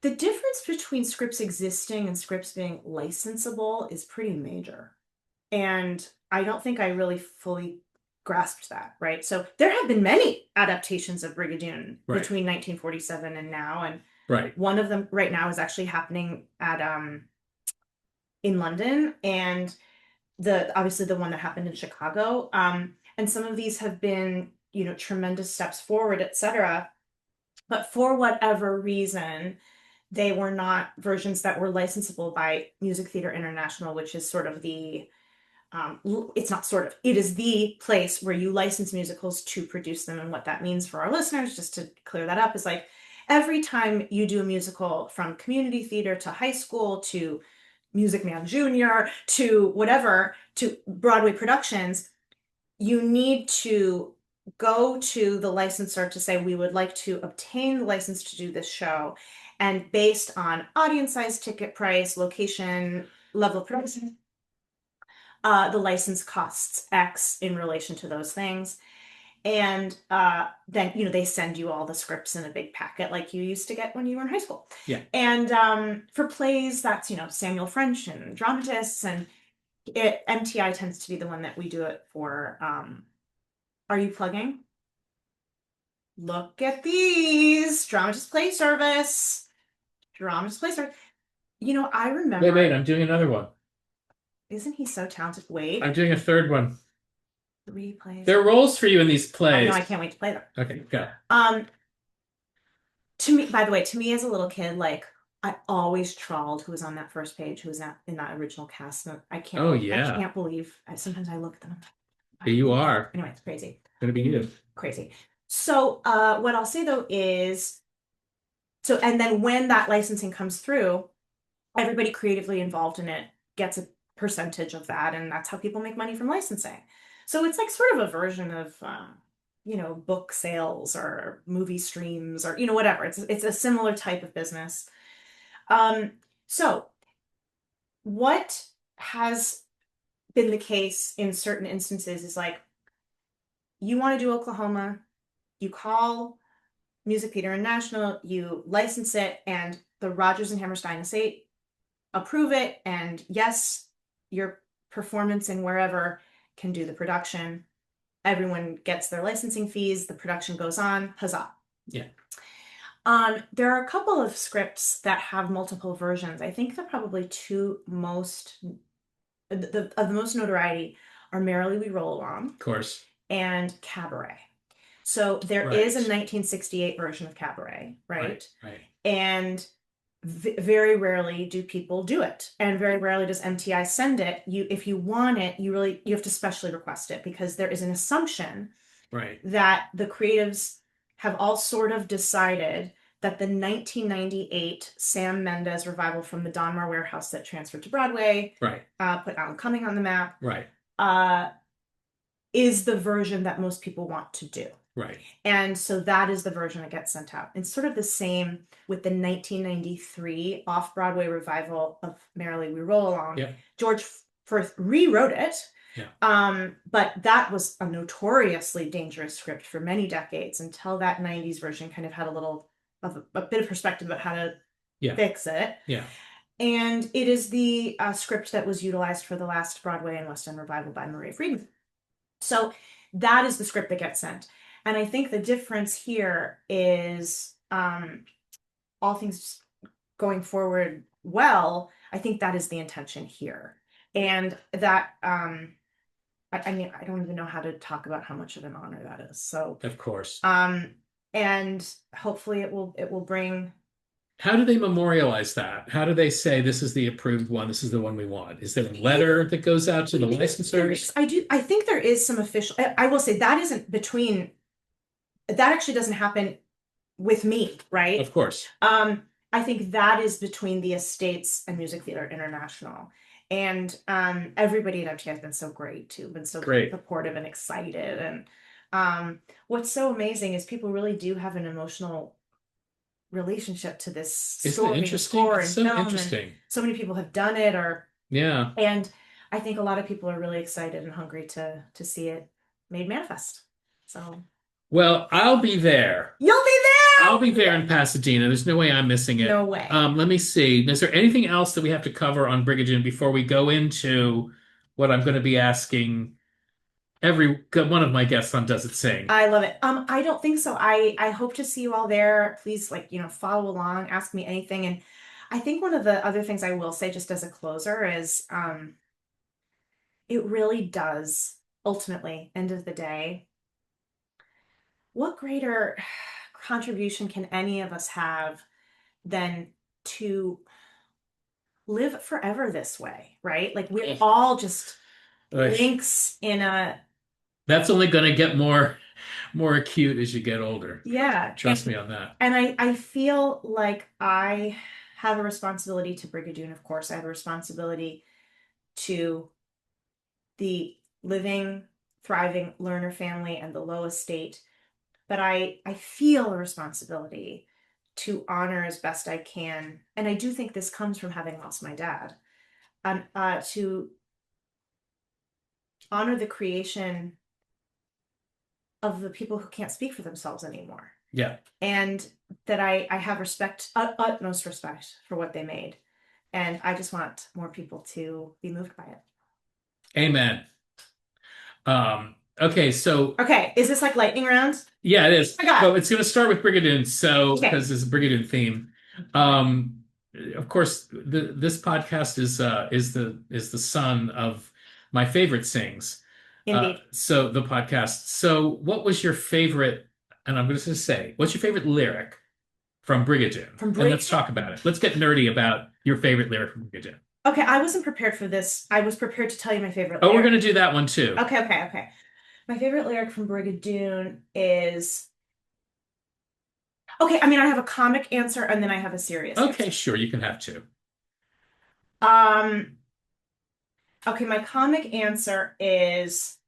the difference between scripts existing and scripts being licensable is pretty major, and I don't think I really fully grasped that, right? So there have been many adaptations of Brigadoon between 1947 and now, and one of them right now is actually happening at in London, and obviously the one that happened in Chicago, and some of these have been tremendous steps forward, etc. But for whatever reason, they were not versions that were licensable by Music Theatre International, which is sort of the it's not sort of, it is the place where you license musicals to produce them. And what that means for our listeners, just to clear that up, is like every time you do a musical, from community theater to high school to Music Man Junior to whatever, to Broadway productions, you need to go to the licensor to say, we would like to obtain the license to do this show. And based on audience size, ticket price, location, level of production, the license costs X in relation to those things. And then, they send you all the scripts in a big packet like you used to get when you were in high school. Yeah. And for plays, that's, Samuel French and dramatists, and MTI tends to be the one that we do it for. Are you plugging? Look at these. Dramatist Play Service. Dramatist Play Service. I remember. Wait, I'm doing another one. Isn't he so talented? Wait. I'm doing a third one. 3 plays. There are roles for you in these plays. I know, I can't wait to play them. Okay, go. To me, by the way, as a little kid, like, I always trawled who was on that first page, who was in that original cast. And I can't. Oh, yeah. I can't believe. Sometimes I look at them. Here you are. Anyway, it's crazy. Gonna be you. Crazy. So, what I'll say though is, and then when that licensing comes through, everybody creatively involved in it gets a percentage of that, and that's how people make money from licensing. So it's like sort of a version of, book sales or movie streams or, whatever. It's a similar type of business. So what has been the case in certain instances is, like, you want to do Oklahoma, you call Music Theater International, you license it, and the Rodgers and Hammerstein Estate approve it, and yes, your performance in wherever can do the production. Everyone gets their licensing fees, the production goes on, huzzah. Yeah. There are a couple of scripts that have multiple versions. I think the probably two most, of the most notoriety are Merrily We Roll Along. Of course. And Cabaret. So there is a 1968 version of Cabaret, right? Right. And very rarely do people do it, and very rarely does MTI send it. If you want it, you have to specially request it, because there is an assumption that the creatives have all sort of decided that the 1998 Sam Mendes revival from the Donmar Warehouse that transferred to Broadway, put Alan Cumming on the map, is the version that most people want to do. Right. And so that is the version that gets sent out. It's sort of the same with the 1993 off-Broadway revival of Merrily We Roll Along. Yeah. George Firth rewrote it. Yeah. But that was a notoriously dangerous script for many decades, until that 90s version kind of had a bit of perspective about how to fix it. Yeah. And it is the script that was utilized for the last Broadway and West End revival by Maria Friedman. So that is the script that gets sent. And I think the difference here is, all things going forward well, I think that is the intention here. And that, I mean, I don't even know how to talk about how much of an honor that is. So, of course. And hopefully it will bring. How do they memorialize that? How do they say, this is the approved one, this is the one we want? Is there a letter that goes out to the licensors? I think there is some official, I will say that isn't between, that actually doesn't happen with me, right? Of course. I think that is between the Estates and Music Theater International. And everybody at MTI has been so great too, been so supportive and excited. And what's so amazing is people really do have an emotional relationship to this story. Score and film. Interesting. And so many people have done it, and I think a lot of people are really excited and hungry to see it made manifest. So, well, I'll be there. You'll be there. I'll be there in Pasadena. There's no way I'm missing it. No way. Let me see. Is there anything else that we have to cover on Brigadoon before we go into what I'm going to be asking every one of my guests on Does It Sing? I love it. I don't think so. I hope to see you all there. Please, follow along, ask me anything. And I think one of the other things I will say, just as a closer, is it really does ultimately, end of the day, what greater contribution can any of us have than to live forever this way, right? Like, we're all just links in a That's only going to get more acute as you get older. yeah. Trust me on that. And I feel like I have a responsibility to Brigadoon, of course. I have a responsibility to the living, thriving Lerner family and the Low Estate. But I feel a responsibility to honor as best I can. And I do think this comes from having lost my dad. To honor the creation of the people who can't speak for themselves anymore. Yeah. And that I have respect, utmost respect for what they made. And I just want more people to be moved by it. Amen. Okay, so Okay, is this like lightning round? yeah, it is. Oh my God. But it's going to start with Brigadoon, so Okay. because it's a Brigadoon theme. Of course, this podcast is the son of my favorite sings. Indeed. So the podcast. So what was your favorite? And I'm going to say, what's your favorite lyric from Brigadoon? From And let's talk about it. Let's get nerdy about your favorite lyric from Brigadoon. Okay, I wasn't prepared for this. I was prepared to tell you my favorite Oh, lyric. we're going to do that one too. Okay. My favorite lyric from Brigadoon is... Okay, I mean, I have a comic answer and then I have a serious Okay, answer. sure, you can have two. Okay, my comic answer is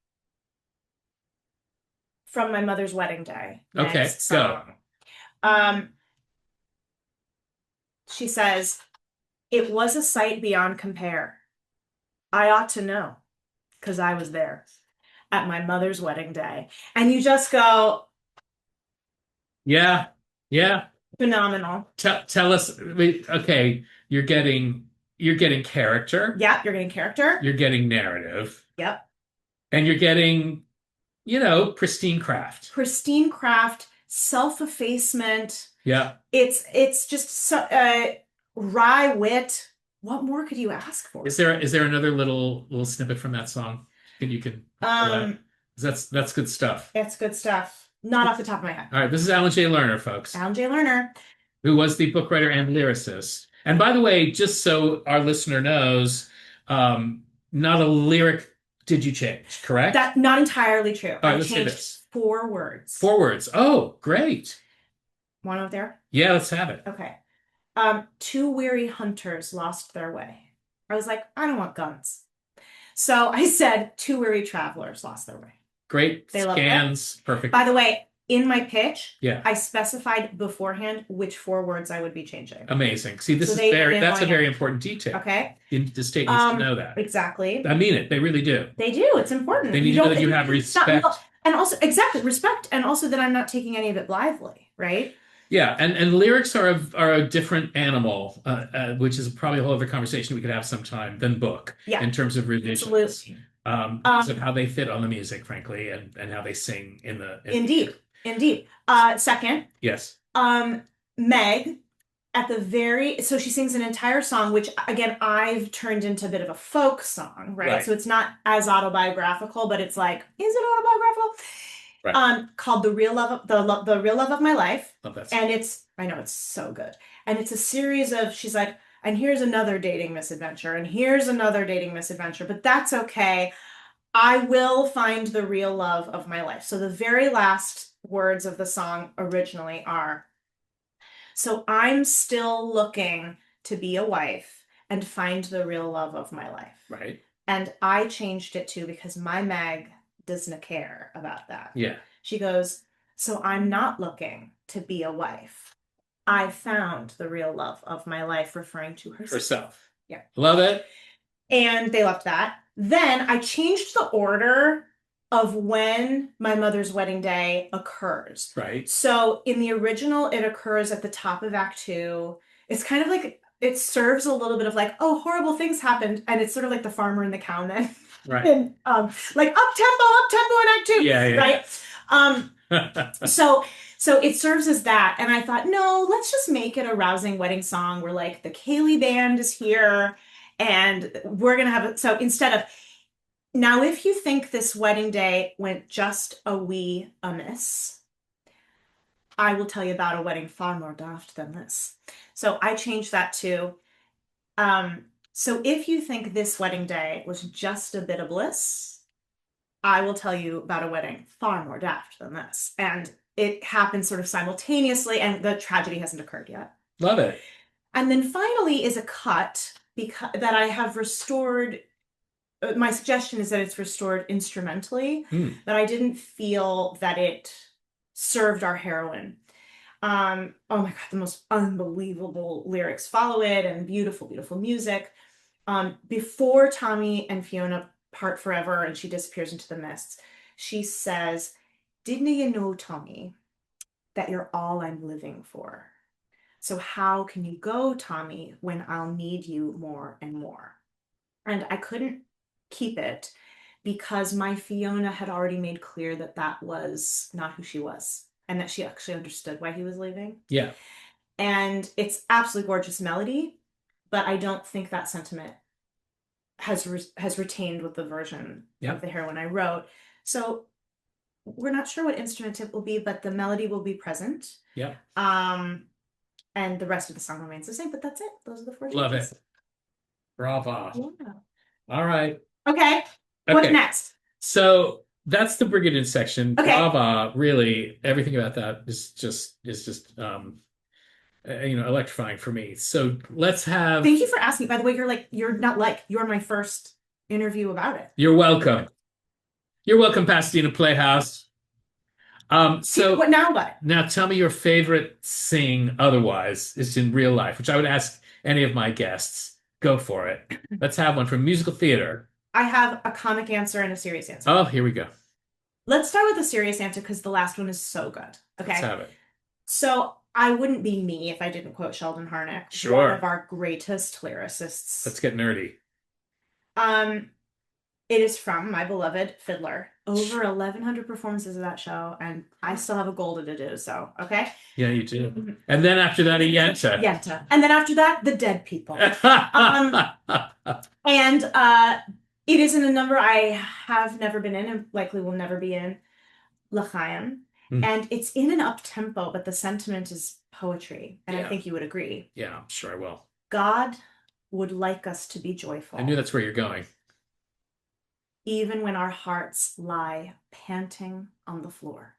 from my mother's wedding day. Okay, Next go. song. She says, "It was a sight beyond compare. I ought to know, 'cause I was there at my mother's wedding day." And you just go, Yeah. phenomenal. Tell us. Okay, you're getting character. Yep, you're getting character. You're getting narrative. Yep. And you're getting, pristine craft. Pristine craft, self-effacement. Yeah. It's just so, wry wit. What more could you ask for? Is there another little snippet from that song? You can that's good stuff. It's good stuff. Not off the top of my head. All right, this is Alan J. Lerner, folks. Alan J. Lerner, who was the book writer and lyricist. And by the way, just so our listener knows, not a lyric did you change, correct? That's not entirely true. All right, I let's hear changed this. 4 words. 4 words. Oh, great. Want out there? Yeah, let's have it. Okay. 2 weary hunters lost their way. I was like, I don't want guns. So I said 2 weary travelers lost their way. Great. They love Scans. Perfect. By the way, in my pitch, yeah, I specified beforehand which 4 words I would be changing. Amazing. See, that's a very important detail. Okay. The state needs to know that. Exactly. I mean it. They really do. They do. It's important. They need to know that you have respect. And also, exactly, respect. And also that I'm not taking any of it blithely, right? Yeah, and lyrics are a different animal, which is probably a whole other conversation we could have sometime, than book. Yeah. In terms of revisions. Absolutely. Because of how they fit on the music, frankly, and how they sing in the... Indeed. Second. Yes. Meg, at the very... So she sings an entire song, which, again, I've turned into a bit of a folk song, right? So it's not as autobiographical, but it's like, is it autobiographical? Right. Called The Real Love of My Life. Love that. And I know it's so good. And it's a series of, she's like, and here's another dating misadventure, and here's another dating misadventure, but that's okay. I will find the real love of my life. So the very last words of the song originally are, so I'm still looking to be a wife and find the real love of my life. Right. And I changed it to, because my Meg doesn't care about that. Yeah. She goes, so I'm not looking to be a wife. I found the real love of my life, referring to herself. Yeah. Love it. And they loved that. Then I changed the order of when my mother's wedding day occurs. Right. So in the original, it occurs at the top of Act 2. It's kind of like, it serves a little bit of like, oh, horrible things happened. And it's sort of like the farmer and the cowman. Right. And like up tempo in Act 2. Yeah. Right. So it serves as that. And I thought, no, let's just make it a rousing wedding song where like the Kaylee band is here and we're going to have it. So instead of, now, if you think this wedding day went just a wee amiss, I will tell you about a wedding far more daft than this. So I changed that to, So if you think this wedding day was just a bit of bliss, I will tell you about a wedding far more daft than this. And it happened sort of simultaneously, and the tragedy hasn't occurred yet. Love it. And then finally is a cut that I have restored. My suggestion is that it's restored instrumentally, but I didn't feel that it served our heroine. Oh my God, the most unbelievable lyrics follow it, and beautiful, beautiful music. Before Tommy and Fiona part forever and she disappears into the mists, she says, "Didn't you know, Tommy, that you're all I'm living for? So how can you go, Tommy, when I'll need you more and more?" And I couldn't keep it because my Fiona had already made clear that that was not who she was, and that she actually understood why he was leaving. Yeah. And it's absolutely gorgeous melody, but I don't think that sentiment has retained with the version of the heroine I wrote. So we're not sure what instrument it will be, but the melody will be present. Yeah. And the rest of the song remains the same, but that's it. Those are the four Love changes. it. Bravo. Yeah. All right. Okay. What's next? So that's the Brigadoon section. Okay. Bravo. Really, everything about that is just electrifying for me. So let's have. Thank you for asking. By the way, you're my first interview about it. You're welcome. You're welcome, Pasadena Playhouse. So what now? What? Now tell me your favorite sing otherwise is in real life, which I would ask any of my guests. Go for it. Let's have one from musical theater. I have a comic answer and a serious answer. Oh, here we go. Let's start with the serious answer because the last one is so good. Okay. Let's have it. So I wouldn't be me if I didn't quote Sheldon Harnick, Sure. one of our greatest lyricists. Let's get nerdy. It is from my beloved Fiddler. Over 1,100 performances of that show, and I still have a goal to do, so, okay? Yeah, you do. And then after that, a Yenta. Yenta. And then after that, The Dead People. And it is in a number I have never been in and likely will never be in, L'Chaim. And it's in an up-tempo, but the sentiment is poetry, and I think you would agree. Yeah, I'm sure I will. God would like us to be joyful. I knew that's where you're going. Even when our hearts lie panting on the floor.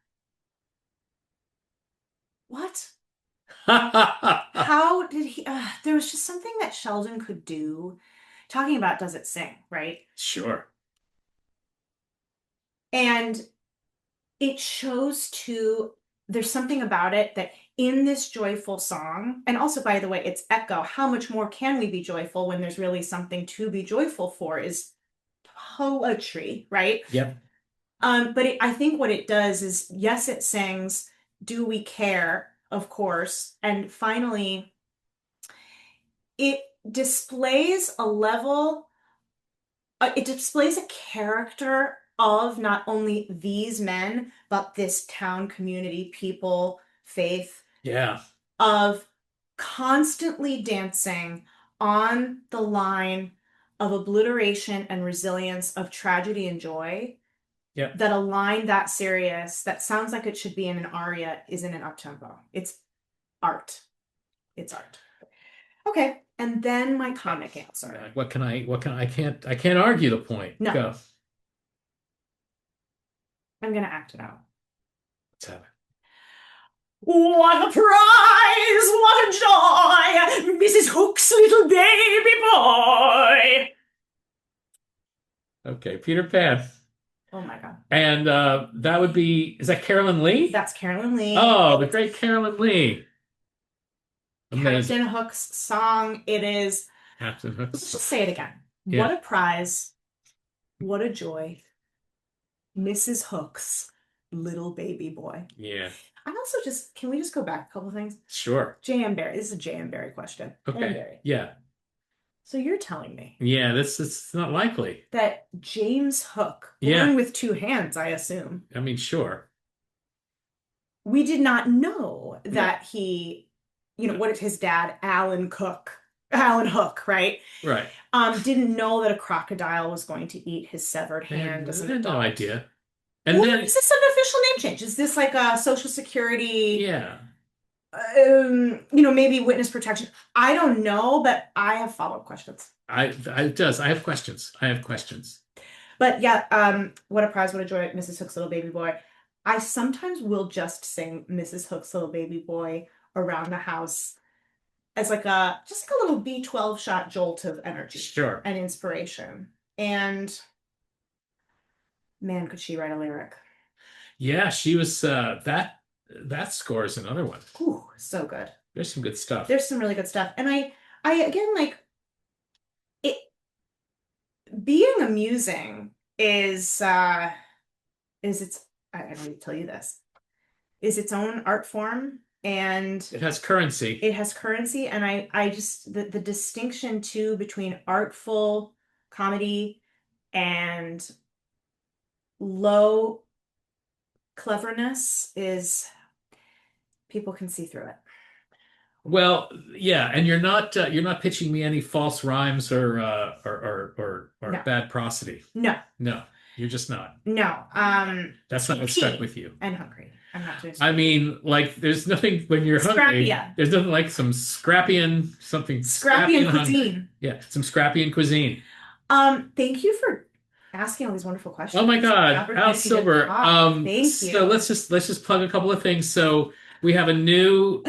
What? How did he... there was just something that Sheldon could do. Talking about Does It Sing, right? Sure. And it shows too, there's something about it that in this joyful song, and also, by the way, it's echo. How much more can we be joyful when there's really something to be joyful for is poetry, right? Yep. But I think what it does is, yes, it sings, do we care? Of course. And finally, it displays a level, it displays a character of not only these men, but this town, community, people, faith. Yeah. Of constantly dancing on the line of obliteration and resilience, of tragedy and joy. Yeah. That a line that serious, that sounds like it should be in an aria, is in an up-tempo. It's art. It's art. Okay. And then my comic answer. I can't argue the point. No. Go. I'm gonna act it out. Let's have it. What a prize! What a joy! Mrs. Hook's little baby boy! Okay, Peter Pan. Oh my God. And that would be, is that Carolyn Lee? That's Carolyn Lee. Oh, the great Carolyn Lee. Amazing. Captain Hook's song. It is. Captain Hook's. Let's just say it again. Yeah. What a prize. What a joy. Mrs. Hook's little baby boy. Yeah. I also can we just go back a couple things? Sure. J.M. Barrie. This is a J.M. Barrie question. Okay. J.M. Barrie. Yeah. So you're telling me. Yeah, it's not likely. That James Hook, Yeah. born with two hands, I assume. I mean, sure. We did not know that he, what is his dad, Alan Hook, right? Right. Didn't know that a crocodile was going to eat his severed hand as I an had no adult. idea. And Well, then is this an official name change? Is this like a Social Security? yeah. maybe witness protection. I don't know, but I have follow-up questions. It does. I have questions. I have questions. But yeah, what a prize, what a joy, Mrs. Hook's little baby boy. I sometimes will just sing Mrs. Hook's little baby boy around the house as like a just like a little B12 shot jolt of energy Sure. and inspiration. And man, could she write a lyric. Yeah, she was that score is another one. Ooh, so good. There's some good stuff. There's some really good stuff. And I again like it being amusing is its I don't need to tell you this, is its own art form and It has currency. it has currency. And I just the distinction too between artful comedy and low cleverness is people can see through it. Well, yeah, and you're not pitching me any false rhymes or No. bad prosody. No, No, you're just not. no. That's not what stuck with you. And hungry. I'm not doing I mean, like, there's nothing when you're hungry. Scrappy-a. There's nothing like some scrappy scrappy and hungry. cuisine. Yeah, some scrappy and cuisine. Thank you for asking all these wonderful questions. Oh my The God, opportunity Al to Silber. talk. Thank you. So let's just plug a couple of things. So we have a new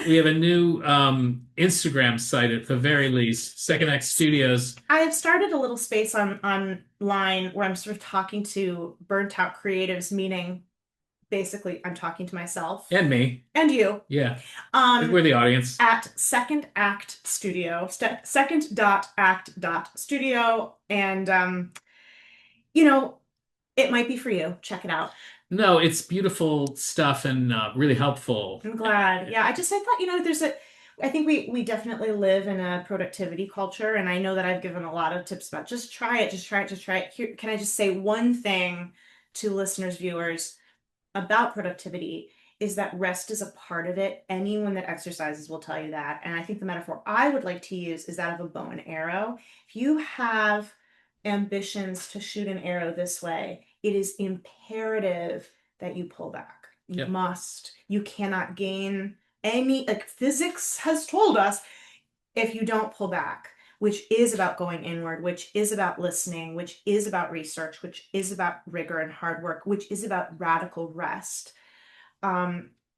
Instagram site at the very least, Second Act Studios. I have started a little space online where I'm sort of talking to burnt out creatives, meaning basically I'm talking to myself And me. and you. Yeah. We're the audience. At Second Act Studio, second.act.studio. And it might be for you. Check it out. No, it's beautiful stuff and really helpful. I'm glad. Yeah, I thought, I think we definitely live in a productivity culture, and I know that I've given a lot of tips about just try it, just try it, just try it. Here, can I just say one thing to listeners, viewers about productivity is that rest is a part of it. Anyone that exercises will tell you that. And I think the metaphor I would like to use is that of a bow and arrow. If you have ambitions to shoot an arrow this way, it is imperative that you pull back. You Yep. must. You cannot gain any, like physics has told us, if you don't pull back, which is about going inward, which is about listening, which is about research, which is about rigor and hard work, which is about radical rest.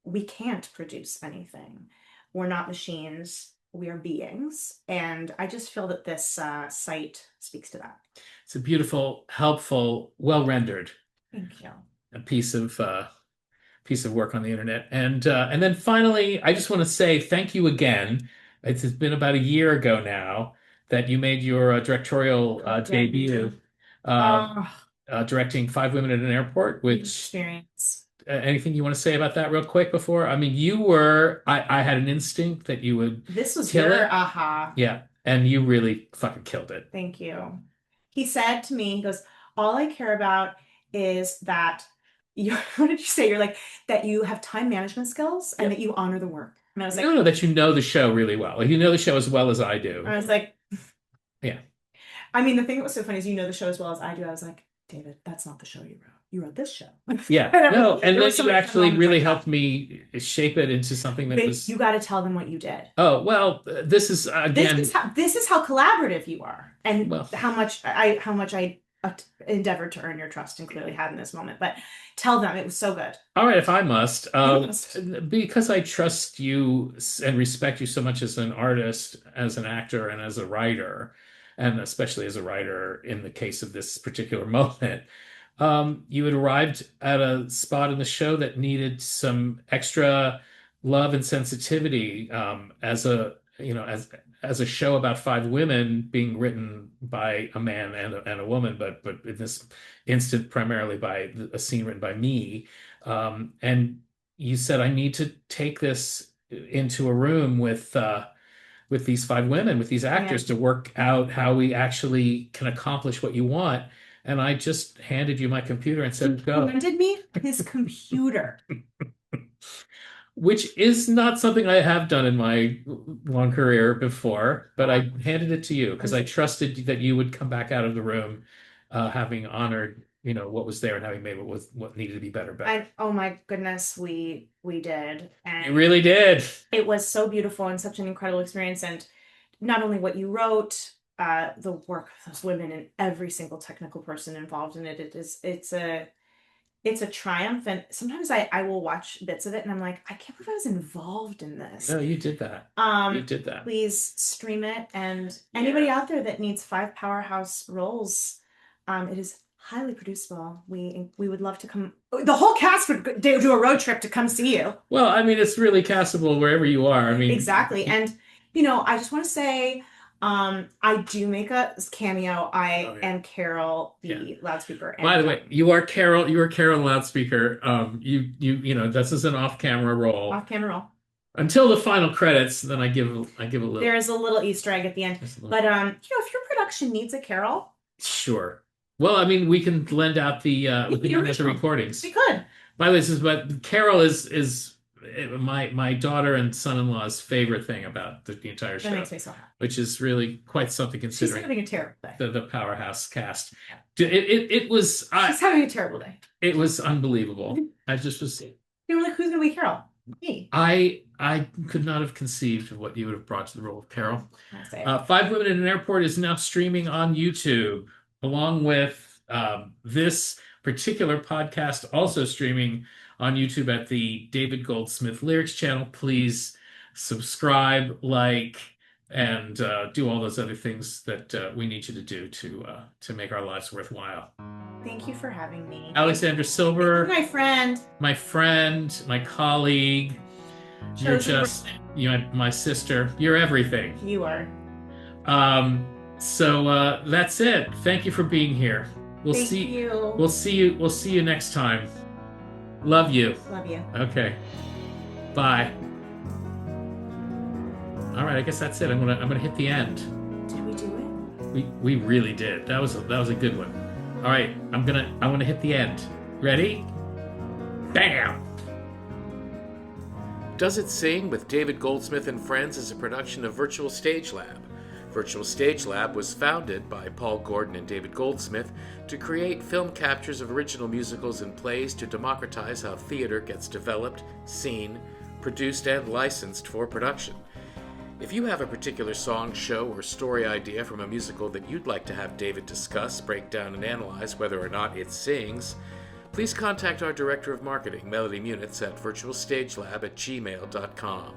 We can't produce anything. We're not machines. We are beings. And I just feel that this site speaks to that. It's a beautiful, helpful, well rendered Thank you. a piece of work on the internet. And then finally, I just want to say thank you again. It's been about a year ago now that you made your directorial debut, directing Five Women at an Airport. Which experience. Anything you want to say about that real quick before? I mean, I had an instinct that you would This was kill your it. aha. Yeah, and you really fucking killed it. Thank you. He said to me, he goes, all I care about is that what did you say? You're like, that you have time management skills and Yep. that you honor the work. And I was I like, don't know that you know the show really well. Like, you know the show as well as I do. I was like, Yeah. I mean, the thing that was so funny is you know the show as well as I do. I was like, David, that's not the show you wrote. You wrote this show. Yeah. And No, and there then was so you many actually moments really like that. helped me shape it into something that was. You got to tell them what you did. Oh, well, this is again. This is how collaborative you are, and Well. how much I endeavored to earn your trust and clearly had in this moment. But tell them it was so good. All right, if I must, must. because I trust you and respect you so much as an artist, as an actor, and as a writer, and especially as a writer in the case of this particular moment, you had arrived at a spot in the show that needed some extra love and sensitivity, as a as a show about five women being written by a man and a woman, but in this instant primarily by a scene written by me. And you said, I need to take this into a room with these five women, with these actors, to work out how we actually can accomplish what you want. And I just handed you my computer and said, go. He handed me his computer. Which is not something I have done in my long career before, but I handed it to you because I trusted that you would come back out of the room having honored what was there and having made what needed to be better. Oh my goodness, we did. And You really did. it was so beautiful and such an incredible experience. And not only what you wrote, the work of those women and every single technical person involved in it. It's a triumph. And sometimes I will watch bits of it and I'm like, I can't believe I was involved in this. No, you did that. You did that. Please stream it. And anybody out there that needs 5 powerhouse roles, it is highly producible. We would love to come. The whole cast would do a road trip to come see you. Well, I mean, it's really castable wherever you are. I mean, exactly. And I just want to say, I do make a cameo. I am Carol, the loudspeaker. By the way, you are Carol. You are Carol, the loudspeaker. This is an off-camera role. Off-camera role. Until the final credits, then I give a little. There is a little Easter egg at the end. But if your production needs a Carol, sure. Well, I mean, we can lend out the recordings. We could. By the way, but Carol is my daughter and son-in-law's favorite thing about the entire show. That makes me so happy. Which is really quite something considering. She's having a terrible day. The powerhouse cast. It was. She's having a terrible day. It was unbelievable. I just was. You were like, who's gonna be Carol? Me. I could not have conceived of what you would have brought to the role of Carol. 5 Women in an Airport is now streaming on YouTube, along with this particular podcast also streaming on YouTube at the David Goldsmith Lyrics channel. Please subscribe, like, and do all those other things that we need you to do to make our lives worthwhile. Thank you for having me. Alexandra Silber, my friend, my colleague. You're my sister. You're everything. You are. So that's it. Thank you for being here. We'll see you next time. Love you. Love you. Okay. Bye. All right, I guess that's it. I'm gonna hit the end. Did we do it? We really did. That was a good one. All right, I'm gonna hit the end. Ready? Bam! Does It Sing with David Goldsmith and Friends is a production of Virtual Stage Lab. Virtual Stage Lab was founded by Paul Gordon and David Goldsmith to create film captures of original musicals and plays to democratize how theater gets developed, seen, produced, and licensed for production. If you have a particular song, show, or story idea from a musical that you'd like to have David discuss, break down, and analyze whether or not it sings, please contact our Director of Marketing, Melody Munitz, at virtualstagelab@gmail.com.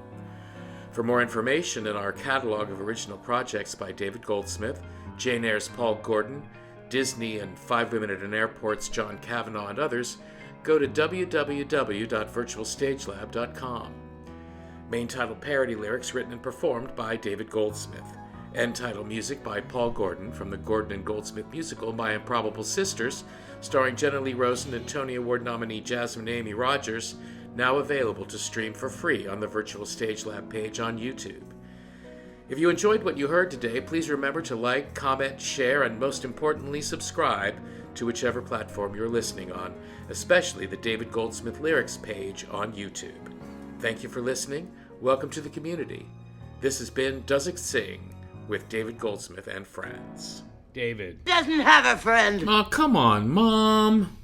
For more information and our catalog of original projects by David Goldsmith, Jane Eyre's Paul Gordon, Disney and 5 Women at an Airport's John Cavanaugh, and others, go to www.virtualstagelab.com. Main title parody lyrics written and performed by David Goldsmith. End title music by Paul Gordon from the Gordon and Goldsmith musical My Improbable Sisters, starring Jenna Lee Rosen and Tony Award nominee Jasmine Amy Rogers, now available to stream for free on the Virtual Stage Lab page on YouTube. If you enjoyed what you heard today, please remember to like, comment, share, and most importantly, subscribe to whichever platform you're listening on, especially the David Goldsmith Lyrics page on YouTube. Thank you for listening. Welcome to the community. This has been Does It Sing with David Goldsmith and Friends. David doesn't have a friend. Oh, come on, Mom.